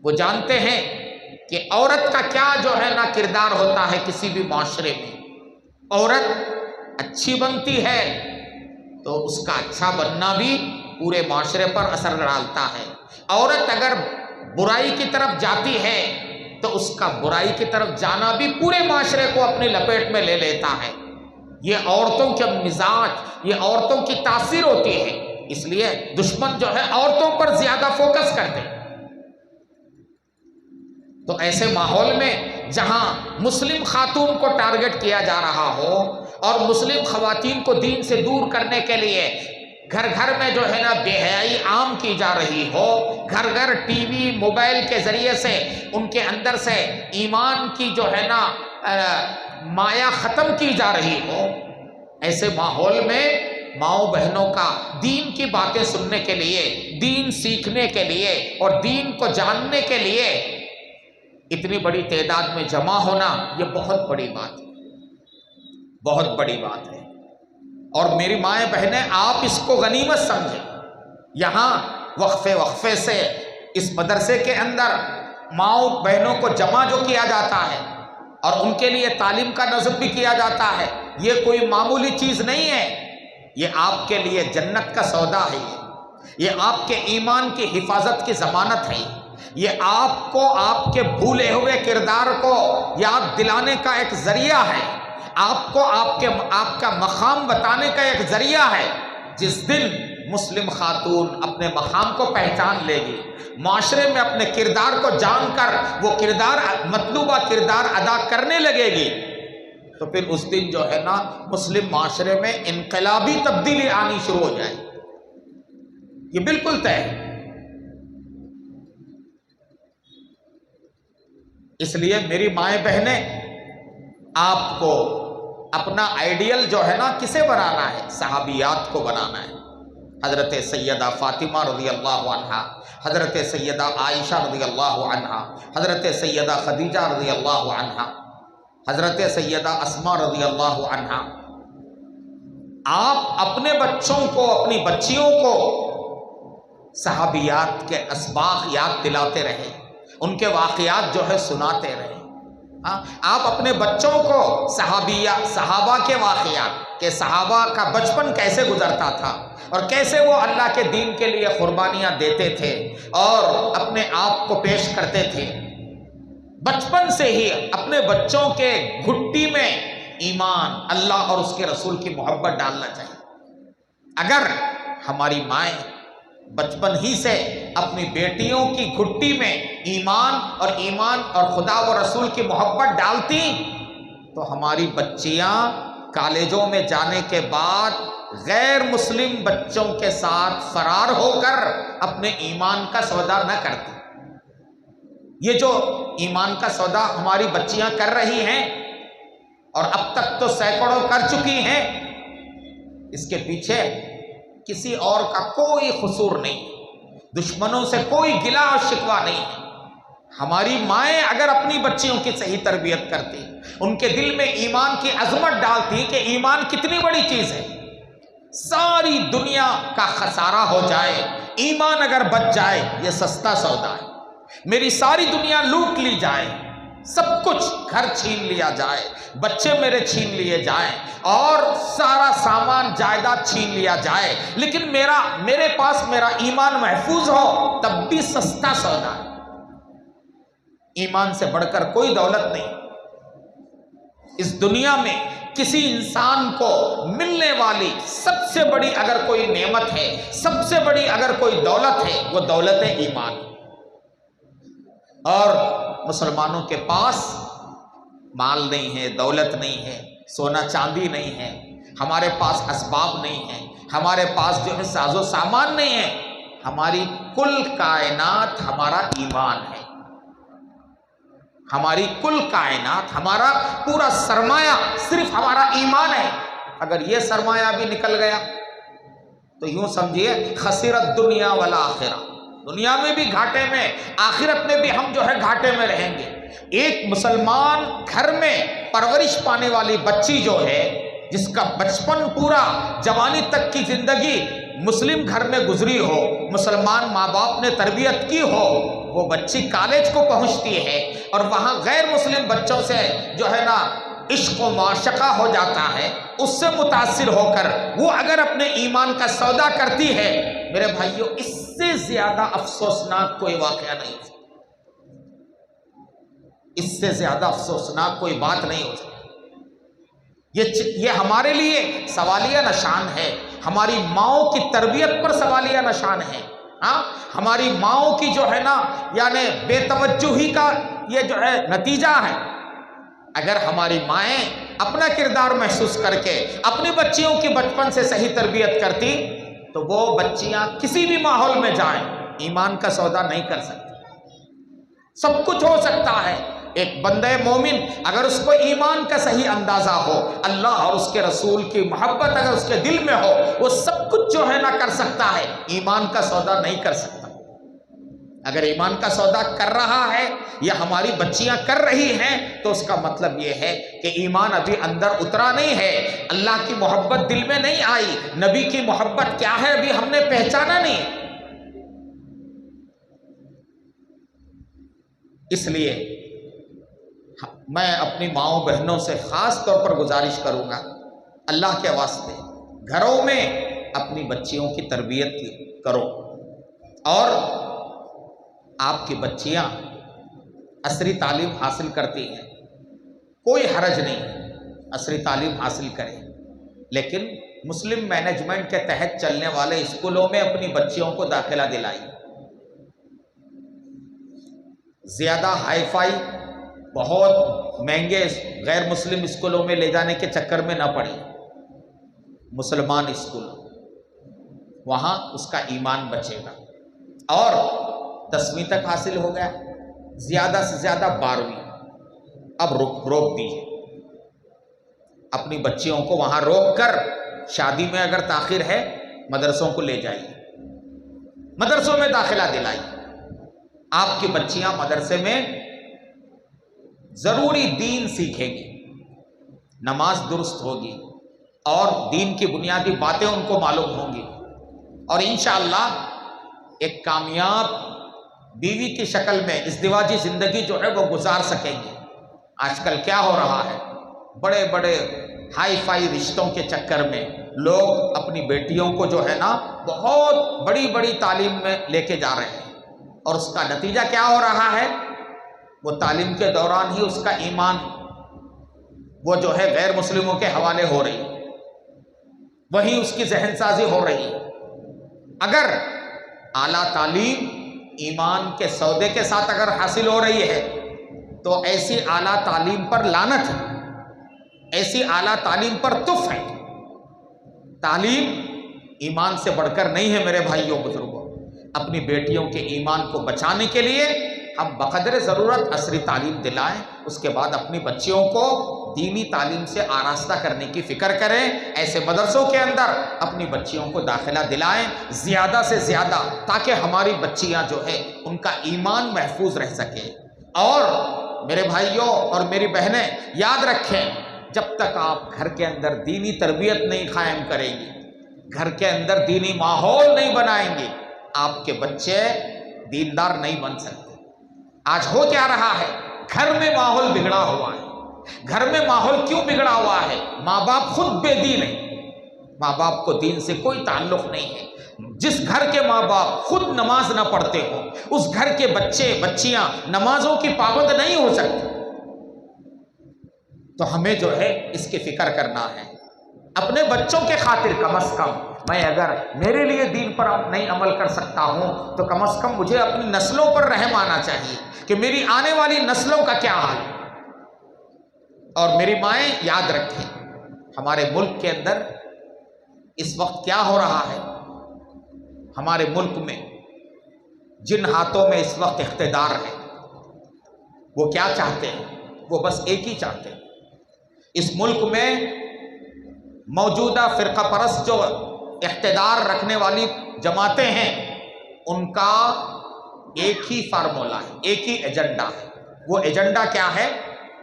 Speaker 2: وہ جانتے ہیں کہ عورت کا کیا جو ہے نا کردار ہوتا ہے کسی بھی معاشرے میں۔ عورت اچھی بنتی ہے تو اس کا اچھا بننا بھی پورے معاشرے پر اثر ڈالتا ہے، عورت اگر برائی کی طرف جاتی ہے تو اس کا برائی کی طرف جانا بھی پورے معاشرے کو اپنی لپیٹ میں لے لیتا ہے۔ یہ عورتوں کے مزاج، یہ عورتوں کی تاثیر ہوتی ہے، اس لیے دشمن جو ہے عورتوں پر زیادہ فوکس کرتے ہیں۔ تو ایسے ماحول میں جہاں مسلم خاتون کو ٹارگٹ کیا جا رہا ہو اور مسلم خواتین کو دین سے دور کرنے کے لیے گھر گھر میں جو ہے نا بے حیائی عام کی جا رہی ہو، گھر گھر ٹی وی موبائل کے ذریعے سے ان کے اندر سے ایمان کی جو ہے نا مایا ختم کی جا رہی ہو، ایسے ماحول میں ماؤں بہنوں کا دین کی باتیں سننے کے لیے، دین سیکھنے کے لیے اور دین کو جاننے کے لیے اتنی بڑی تعداد میں جمع ہونا یہ بہت بڑی بات ہے، بہت بڑی بات ہے۔ اور میری مائیں بہنیں آپ اس کو غنیمت سمجھیں۔ یہاں وقفے وقفے سے اس مدرسے کے اندر ماؤں بہنوں کو جمع جو کیا جاتا ہے اور ان کے لیے تعلیم کا نصب بھی کیا جاتا ہے، یہ کوئی معمولی چیز نہیں ہے، یہ آپ کے لیے جنت کا سودا ہے، یہ آپ کے ایمان کی حفاظت کی ضمانت ہے، یہ آپ کو آپ کے بھولے ہوئے کردار کو یاد دلانے کا ایک ذریعہ ہے، آپ کو آپ کا مقام بتانے کا ایک ذریعہ ہے۔ جس دن مسلم خاتون اپنے مقام کو پہچان لے گی، معاشرے میں اپنے کردار کو جان کر وہ کردار، مطلوبہ کردار ادا کرنے لگے گی، تو پھر اس دن جو ہے نا مسلم معاشرے میں انقلابی تبدیلی آنی شروع ہو جائے، یہ بالکل طے ہے۔ اس لیے میری مائیں بہنیں، آپ کو اپنا آئیڈیل جو ہے نا کسے بنانا ہے؟ صحابیات کو بنانا ہے۔ حضرت سیدہ فاطمہ رضی اللہ عنہا، حضرت سیدہ عائشہ رضی اللہ عنہا، حضرت سیدہ خدیجہ رضی اللہ عنہا، حضرت سیدہ اسماء رضی اللہ عنہا، آپ اپنے بچوں کو، اپنی بچیوں کو صحابیات کے اسباق یاد دلاتے رہے، ان کے واقعات جو ہے سناتے رہے۔ آپ اپنے بچوں کو صحابہ کے واقعات، کہ صحابہ کا بچپن کیسے گزرتا تھا اور کیسے وہ اللہ کے دین کے لیے قربانیاں دیتے تھے اور اپنے آپ کو پیش کرتے تھے، بچپن سے ہی اپنے بچوں کے گھٹی میں ایمان، اللہ اور اس کے رسول کی محبت ڈالنا چاہیے۔ اگر ہماری مائیں بچپن ہی سے اپنی بیٹیوں کی گھٹی میں ایمان اور خدا و رسول کی محبت ڈالتی تو ہماری بچیاں کالجوں میں جانے کے بعد غیر مسلم بچوں کے ساتھ فرار ہو کر اپنے ایمان کا سودا نہ کرتی۔ یہ جو ایمان کا سودا ہماری بچیاں کر رہی ہیں اور اب تک تو سینکڑوں کر چکی ہیں، اس کے پیچھے کسی اور کا کوئی قصور نہیں، دشمنوں سے کوئی گلہ اور شکوہ نہیں ہے۔ ہماری مائیں اگر اپنی بچیوں کی صحیح تربیت کرتی، ان کے دل میں ایمان کی عظمت ڈالتی کہ ایمان کتنی بڑی چیز ہے، ساری دنیا کا خسارہ ہو جائے، ایمان اگر بچ جائے یہ سستا سودا ہے۔ میری ساری دنیا لوٹ لی جائے، سب کچھ گھر چھین لیا جائے، بچے میرے چھین لیے جائیں اور سارا سامان جائیداد چھین لیا جائے، لیکن میرے پاس میرا ایمان محفوظ ہو، تب بھی سستا سودا ہے۔ ایمان سے بڑھ کر کوئی دولت نہیں۔ اس دنیا میں کسی انسان کو ملنے والی سب سے بڑی اگر کوئی نعمت ہے، سب سے بڑی اگر کوئی دولت ہے، وہ دولت ایمان۔ اور مسلمانوں کے پاس مال نہیں ہے، دولت نہیں ہے، سونا چاندی نہیں ہے، ہمارے پاس اسباب نہیں ہے، ہمارے پاس جو ہے ساز و سامان نہیں ہے، ہماری کل کائنات ہمارا ایمان ہے۔ ہماری کل کائنات، ہمارا پورا سرمایہ صرف ہمارا ایمان ہے۔ اگر یہ سرمایہ بھی نکل گیا تو یوں سمجھیے خسرت دنیا والآخرہ، دنیا میں بھی گھاٹے میں، آخرت میں بھی ہم جو ہے گھاٹے میں رہیں گے۔ ایک مسلمان گھر میں پرورش پانے والی بچی جو ہے، جس کا بچپن پورا جوانی تک کی زندگی مسلم گھر میں گزری ہو، مسلمان ماں باپ نے تربیت کی ہو، وہ بچی کالج کو پہنچتی ہے اور وہاں غیر مسلم بچوں سے جو ہے نا عشق و معاشقہ ہو جاتا ہے، اس سے متاثر ہو کر وہ اگر اپنے ایمان کا سودا کرتی ہے، میرے بھائیوں اس سے زیادہ افسوسناک کوئی واقعہ نہیں ہو سکتا، اس سے زیادہ افسوسناک کوئی بات نہیں ہو سکتی۔ یہ ہمارے لیے سوالیہ نشان ہے، ہماری ماؤں کی تربیت پر سوالیہ نشان ہے۔ ہماری ماؤں کی جو ہے نا یعنی بے توجہی کا یہ جو ہے نتیجہ ہے۔ اگر ہماری مائیں اپنا کردار محسوس کر کے اپنی بچیوں کی بچپن سے صحیح تربیت کرتی تو وہ بچیاں کسی بھی ماحول میں جائیں ایمان کا سودا نہیں کر سکتی۔ سب کچھ ہو سکتا ہے، ایک بندہ مومن اگر اس کو ایمان کا صحیح اندازہ ہو، اللہ اور اس کے رسول کی محبت اگر اس کے دل میں ہو، وہ سب کچھ جو ہے نا کر سکتا ہے، ایمان کا سودا نہیں کر سکتا۔ اگر ایمان کا سودا کر رہا ہے یا ہماری بچیاں کر رہی ہیں تو اس کا مطلب یہ ہے کہ ایمان ابھی اندر اترا نہیں ہے، اللہ کی محبت دل میں نہیں آئی، نبی کی محبت کیا ہے ابھی ہم نے پہچانا نہیں۔ اس لیے میں اپنی ماؤں بہنوں سے خاص طور پر گزارش کروں گا، اللہ کے واسطے گھروں میں اپنی بچیوں کی تربیت کرو، اور آپ کی بچیاں عصری تعلیم حاصل کرتی ہیں، کوئی حرج نہیں عصری تعلیم حاصل کریں، لیکن مسلم مینجمنٹ کے تحت چلنے والے اسکولوں میں اپنی بچیوں کو داخلہ دلائیں۔ زیادہ ہائی فائی بہت مہنگے غیر مسلم اسکولوں میں لے جانے کے چکر میں نہ پڑیں، مسلمان اسکول وہاں اس کا ایمان بچے گا۔ اور 10ویں تک حاصل ہو گیا، زیادہ سے زیادہ 12ویں، اب روک دیجیے اپنی بچیوں کو، وہاں روک کر شادی میں اگر تاخیر ہے مدرسوں کو لے جائیے، مدرسوں میں داخلہ دلائیے، آپ کی بچیاں مدرسے میں ضروری دین سیکھیں گی، نماز درست ہوگی، اور دین کی بنیادی باتیں ان کو معلوم ہوں گی، اور انشاءاللہ ایک کامیاب بیوی کی شکل میں ازدواجی زندگی جو ہے وہ گزار سکیں گے۔ آج کل کیا ہو رہا ہے، بڑے بڑے ہائی فائی رشتوں کے چکر میں لوگ اپنی بیٹیوں کو جو ہے نا بہت بڑی بڑی تعلیم میں لے کے جا رہے ہیں، اور اس کا نتیجہ کیا ہو رہا ہے، وہ تعلیم کے دوران ہی اس کا ایمان وہ جو ہے غیر مسلموں کے حوالے ہو رہی ہے، وہیں اس کی ذہن سازی ہو رہی ہے۔ اگر اعلیٰ تعلیم ایمان کے سودے کے ساتھ اگر حاصل ہو رہی ہے تو ایسی اعلیٰ تعلیم پر لعنت ہے، ایسی اعلیٰ تعلیم پر تف ہے۔ تعلیم ایمان سے بڑھ کر نہیں ہے میرے بھائیوں بزرگوں۔ اپنی بیٹیوں کے ایمان کو بچانے کے لیے ہم بقدر ضرورت عصری تعلیم دلائیں، اس کے بعد اپنی بچیوں کو دینی تعلیم سے آراستہ کرنے کی فکر کریں، ایسے مدرسوں کے اندر اپنی بچیوں کو داخلہ دلائیں زیادہ سے زیادہ، تاکہ ہماری بچیاں جو ہے ان کا ایمان محفوظ رہ سکے۔ اور میرے بھائیوں اور میری بہنیں یاد رکھیں، جب تک آپ گھر کے اندر دینی تربیت نہیں قائم کریں گی، گھر کے اندر دینی ماحول نہیں بنائیں گے، آپ کے بچے دیندار نہیں بن سکتے۔ آج ہو کیا رہا ہے، گھر میں ماحول بگڑا ہوا ہے۔ گھر میں ماحول کیوں بگڑا ہوا ہے؟ ماں باپ خود بے دین ہیں، ماں باپ کو دین سے کوئی تعلق نہیں ہے۔ جس گھر کے ماں باپ خود نماز نہ پڑھتے ہوں، اس گھر کے بچے بچیاں نمازوں کی پابند نہیں ہو سکتے۔ تو ہمیں جو ہے اس کی فکر کرنا ہے، اپنے بچوں کے خاطر کم از کم میں اگر میرے لیے دین پر نہیں عمل کر سکتا ہوں تو کم از کم مجھے اپنی نسلوں پر رحم آنا چاہیے کہ میری آنے والی نسلوں کا کیا حال ہے۔ اور میری مائیں یاد رکھیں، ہمارے ملک کے اندر اس وقت کیا ہو رہا ہے، ہمارے ملک میں جن ہاتھوں میں اس وقت اقتدار ہے وہ کیا چاہتے ہیں، وہ بس ایک ہی چاہتے ہیں، اس ملک میں موجودہ فرقہ پرست جو اقتدار رکھنے والی جماعتیں ہیں ان کا ایک ہی فارمولہ ہے، ایک ہی ایجنڈا ہے۔ وہ ایجنڈا کیا ہے؟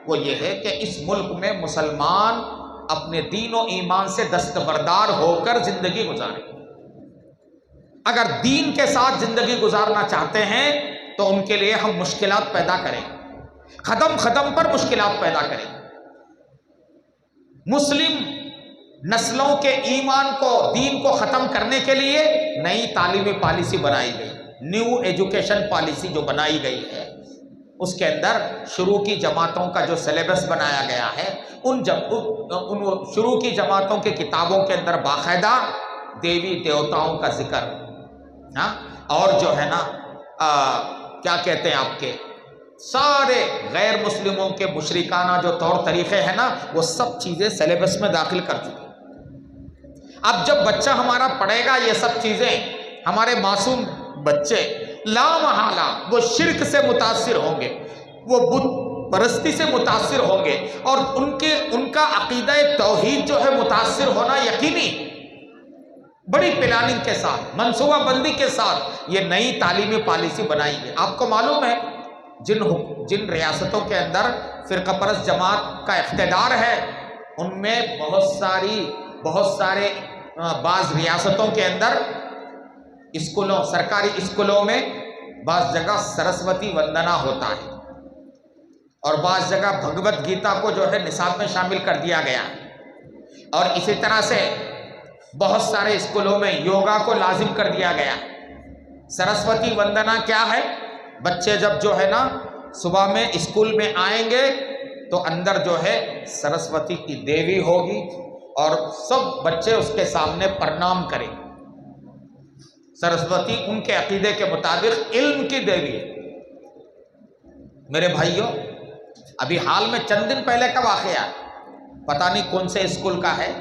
Speaker 2: وہ یہ ہے کہ اس ملک میں مسلمان اپنے دین و ایمان سے دستبردار ہو کر زندگی گزاریں۔ اگر دین کے ساتھ زندگی گزارنا چاہتے ہیں تو ان کے لیے ہم مشکلات پیدا کریں، قدم پر مشکلات پیدا کریں۔ مسلم نسلوں کے ایمان کو، دین کو ختم کرنے کے لیے نئی تعلیمی پالیسی بنائی گئی، نیو ایجوکیشن پالیسی جو بنائی گئی ہے، اس کے اندر شروع کی جماعتوں کا جو سلیبس بنایا گیا ہے، ان شروع کی جماعتوں کے کتابوں کے اندر باقاعدہ دیوی دیوتاؤں کا ذکر، اور جو ہے نا کیا کہتے ہیں آپ کے سارے غیر مسلموں کے مشرکانہ جو طور طریقے ہیں نا، وہ سب چیزیں سلیبس میں داخل کر چکے۔ اب جب بچہ ہمارا پڑھے گا یہ سب چیزیں، ہمارے معصوم بچے لا محالہ وہ شرک سے متاثر ہوں گے، وہ بت پرستی سے متاثر ہوں گے، اور ان کا عقیدہ توحید جو ہے متاثر ہونا یقینی۔ بڑی پلاننگ کے ساتھ، منصوبہ بندی کے ساتھ یہ نئی تعلیمی پالیسی بنائی گئی۔ آپ کو معلوم ہے جن ریاستوں کے اندر فرقہ پرست جماعت کا اقتدار ہے ان میں بہت سارے بعض ریاستوں کے اندر اسکولوں، سرکاری اسکولوں میں بعض جگہ سرسوتی وندنا ہوتا ہے، اور بعض جگہ بھگوت گیتا کو جو ہے نصاب میں شامل کر دیا گیا ہے، اور اسی طرح سے بہت سارے اسکولوں میں یوگا کو لازم کر دیا گیا ہے۔ سرسوتی وندنا کیا ہے؟ بچے جب جو ہے نا صبح میں اسکول میں آئیں گے تو اندر جو ہے سرسوتی کی دیوی ہوگی، اور سب بچے اس کے سامنے پرنام کریں۔ سرسوتی ان کے عقیدے کے مطابق علم کی دیوی ہے۔ میرے بھائیوں، ابھی حال میں چند دن پہلے کا واقعہ ہے، پتہ نہیں کون سے اسکول کا ہے،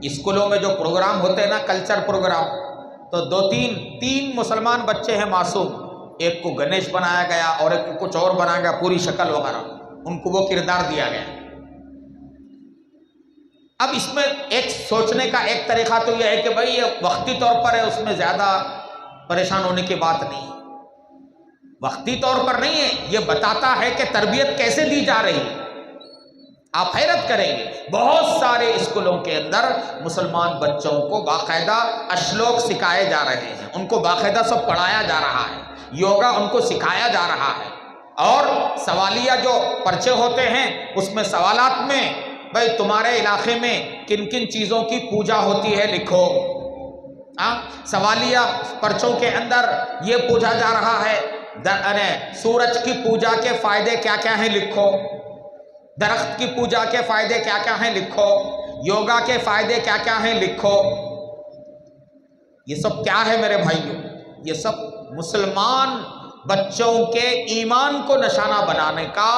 Speaker 2: اسکولوں میں جو پروگرام ہوتے ہیں نا، کلچر پروگرام، تو تین مسلمان بچے ہیں معصوم، ایک کو گنیش بنایا گیا اور ایک کو کچھ اور بنایا گیا، پوری شکل وغیرہ، ان کو وہ کردار دیا گیا۔ اب اس میں ایک سوچنے کا ایک طریقہ تو یہ ہے کہ بھائی یہ وقتی طور پر ہے، اس میں زیادہ پریشان ہونے کی بات نہیں ہے، وقتی طور پر نہیں ہے، یہ بتاتا ہے کہ تربیت کیسے دی جا رہی ہے۔ آپ حیرت کریں گے، بہت سارے اسکولوں کے اندر مسلمان بچوں کو باقاعدہ اشلوک سکھائے جا رہے ہیں، ان کو باقاعدہ سب پڑھایا جا رہا ہے، یوگا ان کو سکھایا جا رہا ہے، اور سوالیہ جو پرچے ہوتے ہیں اس میں سوالات میں بھائی تمہارے علاقے میں کن کن چیزوں کی پوجا ہوتی ہے لکھو، سوالیہ پرچوں کے اندر یہ پوجا جا رہا ہے، سورج کی پوجا کے فائدے کیا کیا ہیں لکھو، درخت کی پوجا کے فائدے کیا کیا ہیں لکھو، یوگا کے فائدے کیا کیا ہیں لکھو۔ یہ سب کیا ہے میرے بھائیوں؟ یہ سب مسلمان بچوں کے ایمان کو نشانہ بنانے کا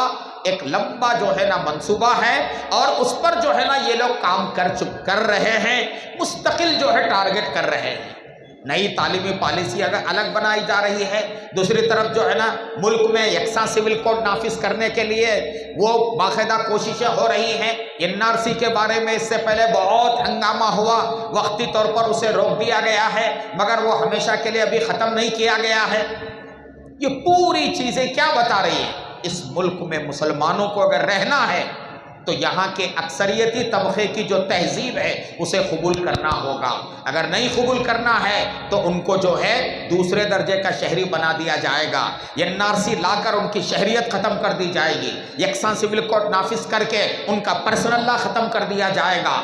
Speaker 2: ایک لمبا جو ہے نا منصوبہ ہے، اور اس پر جو ہے نا یہ لوگ کام کر رہے ہیں، مستقل جو ہے ٹارگٹ کر رہے ہیں۔ نئی تعلیمی پالیسی اگر الگ بنائی جا رہی ہے، دوسری طرف جو ہے نا ملک میں یکساں سول کوڈ نافذ کرنے کے لیے وہ باقاعدہ کوششیں ہو رہی ہیں۔ NRC کے بارے میں اس سے پہلے بہت ہنگامہ ہوا، وقتی طور پر اسے روک دیا گیا ہے، مگر وہ ہمیشہ کے لیے ابھی ختم نہیں کیا گیا ہے۔ یہ پوری چیزیں کیا بتا رہی ہیں؟ اس ملک میں مسلمانوں کو اگر رہنا ہے تو یہاں کے اکثریتی طبقے کی جو تہذیب ہے اسے قبول کرنا ہوگا، اگر نہیں قبول کرنا ہے تو ان کو جو ہے دوسرے درجے کا شہری بنا دیا جائے گا، NRC لا کر ان کی شہریت ختم کر دی جائے گی، یکساں سول کوڈ نافذ کر کے ان کا پرسنل لا ختم کر دیا جائے گا،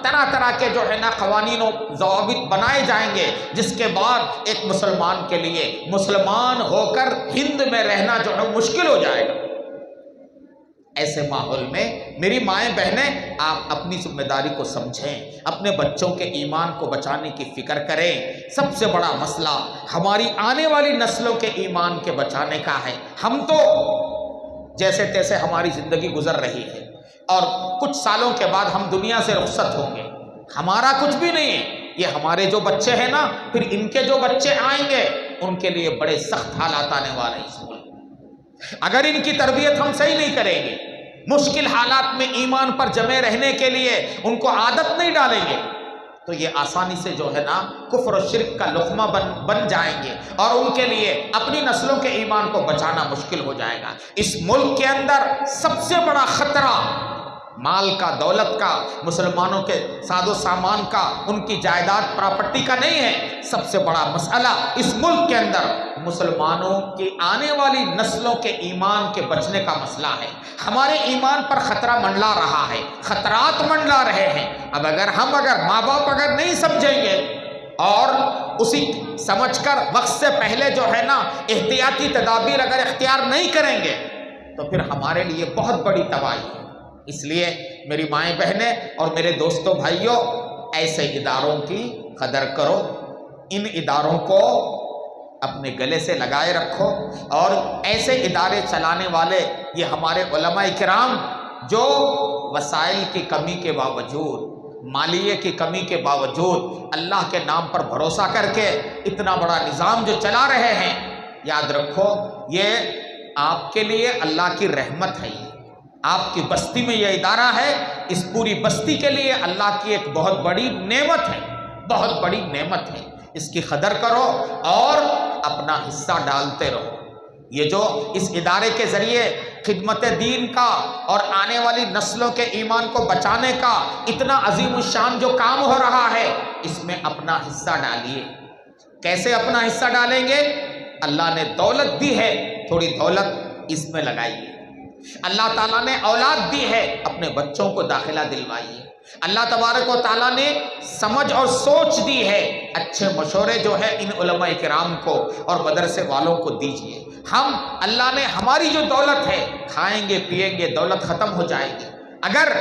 Speaker 2: طرح طرح کے جو ہے نا قوانین و ضوابط بنائے جائیں گے، جس کے بعد ایک مسلمان کے لیے مسلمان ہو کر ہند میں رہنا جو ہے مشکل ہو جائے گا۔ ایسے ماحول میں میری مائیں بہنیں، آپ اپنی ذمہ داری کو سمجھیں، اپنے بچوں کے ایمان کو بچانے کی فکر کریں۔ سب سے بڑا مسئلہ ہماری آنے والی نسلوں کے ایمان کے بچانے کا ہے۔ ہم تو جیسے تیسے ہماری زندگی گزر رہی ہے، اور کچھ سالوں کے بعد ہم دنیا سے رخصت ہوں گے، ہمارا کچھ بھی نہیں ہے۔ یہ ہمارے جو بچے ہیں نا، پھر ان کے جو بچے آئیں گے ان کے لیے بڑے سخت حالات آنے والے ہیں۔ اگر ان کی تربیت ہم صحیح نہیں کریں گے، مشکل حالات میں ایمان پر جمے رہنے کے لیے ان کو عادت نہیں ڈالیں گے، تو یہ آسانی سے جو ہے نا کفر و شرک کا لقمہ بن جائیں گے، اور ان کے لیے اپنی نسلوں کے ایمان کو بچانا مشکل ہو جائے گا۔ اس ملک کے اندر سب سے بڑا خطرہ مال کا، دولت کا، مسلمانوں کے ساز و سامان کا، ان کی جائیداد پراپرٹی کا نہیں ہے۔ سب سے بڑا مسئلہ اس ملک کے اندر مسلمانوں کی آنے والی نسلوں کے ایمان کے بچنے کا مسئلہ ہے۔ ہمارے ایمان پر خطرہ منڈلا رہا ہے، خطرات منڈلا رہے ہیں۔ اب اگر ماں باپ اگر نہیں سمجھیں گے اور اسی سمجھ کر وقت سے پہلے جو ہے نا احتیاطی تدابیر اگر اختیار نہیں کریں گے تو پھر ہمارے لیے بہت بڑی تباہی ہے۔ اس لیے میری مائیں بہنیں اور میرے دوستوں بھائیوں، ایسے اداروں کی قدر کرو، ان اداروں کو اپنے گلے سے لگائے رکھو، اور ایسے ادارے چلانے والے یہ ہمارے علماء کرام جو وسائل کی کمی کے باوجود، مالیے کی کمی کے باوجود اللہ کے نام پر بھروسہ کر کے اتنا بڑا نظام جو چلا رہے ہیں، یاد رکھو یہ آپ کے لیے اللہ کی رحمت ہے۔ آپ کی بستی میں یہ ادارہ ہے، اس پوری بستی کے لیے اللہ کی ایک بہت بڑی نعمت ہے، بہت بڑی نعمت ہے۔ اس کی قدر کرو اور اپنا حصہ ڈالتے رہو۔ یہ جو اس ادارے کے ذریعے خدمت دین کا اور آنے والی نسلوں کے ایمان کو بچانے کا اتنا عظیم الشان جو کام ہو رہا ہے، اس میں اپنا حصہ ڈالیے۔ کیسے اپنا حصہ ڈالیں گے؟ اللہ نے دولت دی ہے، تھوڑی دولت اس میں لگائیے۔ اللہ تعالیٰ نے اولاد دی ہے، اپنے بچوں کو داخلہ دلوائیے۔ اللہ تبارک و تعالیٰ نے سمجھ اور سوچ دی ہے، اچھے مشورے جو ہے ان علماء کرام کو اور مدرسے والوں کو دیجیے۔ اللہ نے ہماری جو دولت ہے، کھائیں گے پیئیں گے، دولت ختم ہو جائے گی۔ اگر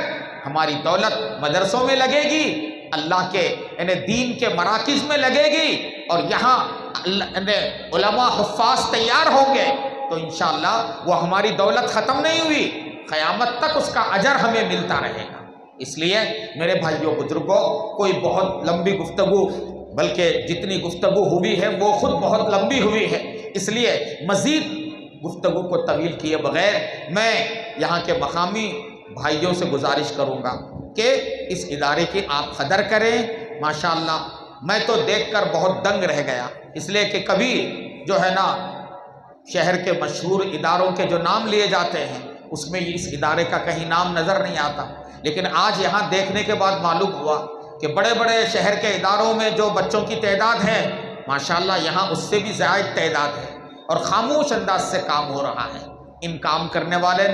Speaker 2: ہماری دولت مدرسوں میں لگے گی، اللہ کے یعنی دین کے مراکز میں لگے گی، اور یہاں علماء حفاظ تیار ہوں گے، تو انشاءاللہ وہ ہماری دولت ختم نہیں ہوئی، قیامت تک اس کا اجر ہمیں ملتا رہے گا۔ اس لیے میرے بھائیوں بزرگوں، کوئی بہت لمبی گفتگو، بلکہ جتنی گفتگو ہوئی ہے وہ خود بہت لمبی ہوئی ہے، اس لیے مزید گفتگو کو طویل کیے بغیر میں یہاں کے مقامی بھائیوں سے گزارش کروں گا کہ اس ادارے کی آپ قدر کریں۔ ماشاءاللہ میں تو دیکھ کر بہت دنگ رہ گیا، اس لیے کہ کبھی جو ہے نا شہر کے مشہور اداروں کے جو نام لیے جاتے ہیں اس میں اس ادارے کا کہیں نام نظر نہیں آتا، لیکن آج یہاں دیکھنے کے بعد معلوم ہوا کہ بڑے بڑے شہر کے اداروں میں جو بچوں کی تعداد ہے ماشاءاللہ یہاں اس سے بھی زائد تعداد ہے، اور خاموش انداز سے کام ہو رہا ہے۔ ان کام کرنے والے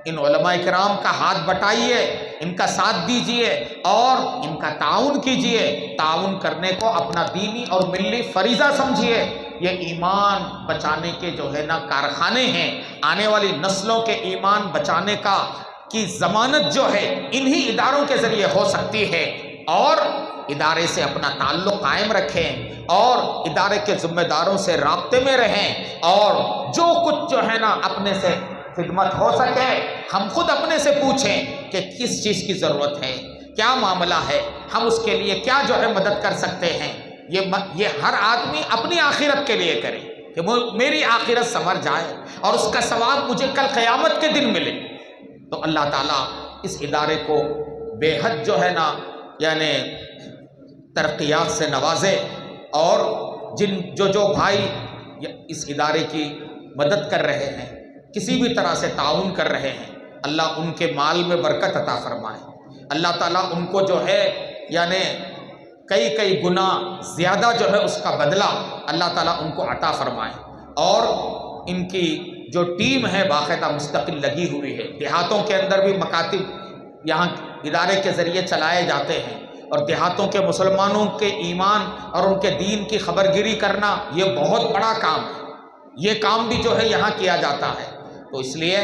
Speaker 2: ان علماء کرام کا ہاتھ بٹائیے، ان کا ساتھ دیجئے اور ان کا تعاون کیجئے۔ تعاون کرنے کو اپنا دینی اور ملی فریضہ سمجھیے۔ یہ ایمان بچانے کے جو ہے نا کارخانے ہیں، آنے والی نسلوں کے ایمان بچانے کی ضمانت جو ہے انہی اداروں کے ذریعے ہو سکتی ہے، اور ادارے سے اپنا تعلق قائم رکھیں اور ادارے کے ذمہ داروں سے رابطے میں رہیں، اور جو کچھ جو ہے نا اپنے سے خدمت ہو سکے ہم خود اپنے سے پوچھیں کہ کس چیز کی ضرورت ہے، کیا معاملہ ہے، ہم اس کے لیے کیا جو ہے مدد کر سکتے ہیں۔ یہ ہر آدمی اپنی آخرت کے لیے کرے کہ میری آخرت سنور جائے اور اس کا ثواب مجھے کل قیامت کے دن ملے۔ تو اللہ تعالیٰ اس ادارے کو بے حد جو ہے نا یعنی ترقیات سے نوازے، اور جو بھائی اس ادارے کی مدد کر رہے ہیں، کسی بھی طرح سے تعاون کر رہے ہیں، اللہ ان کے مال میں برکت عطا فرمائے۔ اللہ تعالیٰ ان کو جو ہے یعنی کئی گنا زیادہ جو ہے اس کا بدلہ اللہ تعالیٰ ان کو عطا فرمائے، اور ان کی جو ٹیم ہے باقاعدہ مستقل لگی ہوئی ہے۔ دیہاتوں کے اندر بھی مکاتب یہاں ادارے کے ذریعے چلائے جاتے ہیں، اور دیہاتوں کے مسلمانوں کے ایمان اور ان کے دین کی خبرگیری کرنا یہ بہت بڑا کام ہے۔ یہ کام بھی جو ہے یہاں کیا جاتا ہے۔ تو اس لیے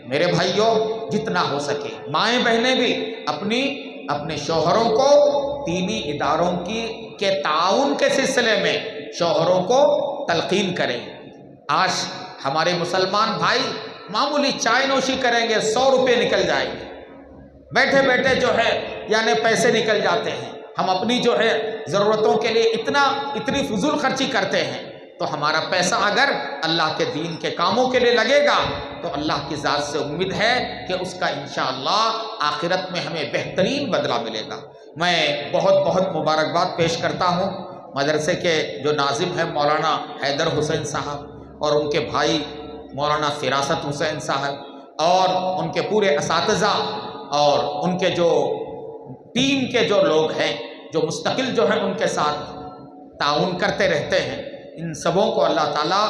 Speaker 2: میرے بھائیوں جتنا ہو سکے مائیں بہنیں بھی اپنے شوہروں کو دینی اداروں کے تعاون کے سلسلے میں شوہروں کو تلقین کریں۔ آج ہمارے مسلمان بھائی معمولی چائے نوشی کریں گے 100 روپے نکل جائیں گے، بیٹھے بیٹھے جو ہے یعنی پیسے نکل جاتے ہیں۔ ہم اپنی جو ہے ضرورتوں کے لیے اتنی فضول خرچی کرتے ہیں، تو ہمارا پیسہ اگر اللہ کے دین کے کاموں کے لیے لگے گا تو اللہ کی ذات سے امید ہے کہ اس کا انشاءاللہ آخرت میں ہمیں بہترین بدلہ ملے گا۔ میں بہت بہت مبارکباد پیش کرتا ہوں مدرسے کے جو ناظم ہیں مولانا حیدر حسین صاحب اور ان کے بھائی مولانا فراست حسین صاحب اور ان کے پورے اساتذہ اور ان کے جو ٹیم کے جو لوگ ہیں جو مستقل جو ہیں ان کے ساتھ تعاون کرتے رہتے ہیں۔ ان سبوں کو اللہ تعالیٰ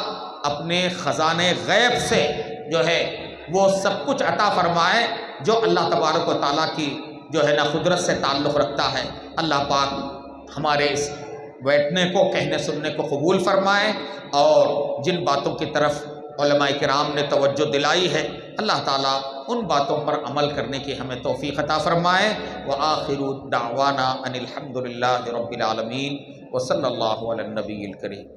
Speaker 2: اپنے خزانے غیب سے جو ہے وہ سب کچھ عطا فرمائے جو اللہ تبارک و تعالیٰ کی جو ہے نا قدرت سے تعلق رکھتا ہے۔ اللہ پاک ہمارے اس بیٹھنے کو کہنے سننے کو قبول فرمائے، اور جن باتوں کی طرف علماء کرام نے توجہ دلائی ہے اللہ تعالیٰ ان باتوں پر عمل کرنے کی ہمیں توفیق عطا فرمائے۔ وآخر دعوانا ان الحمد للہ رب العالمین وصلی اللہ علی النبی الکریم۔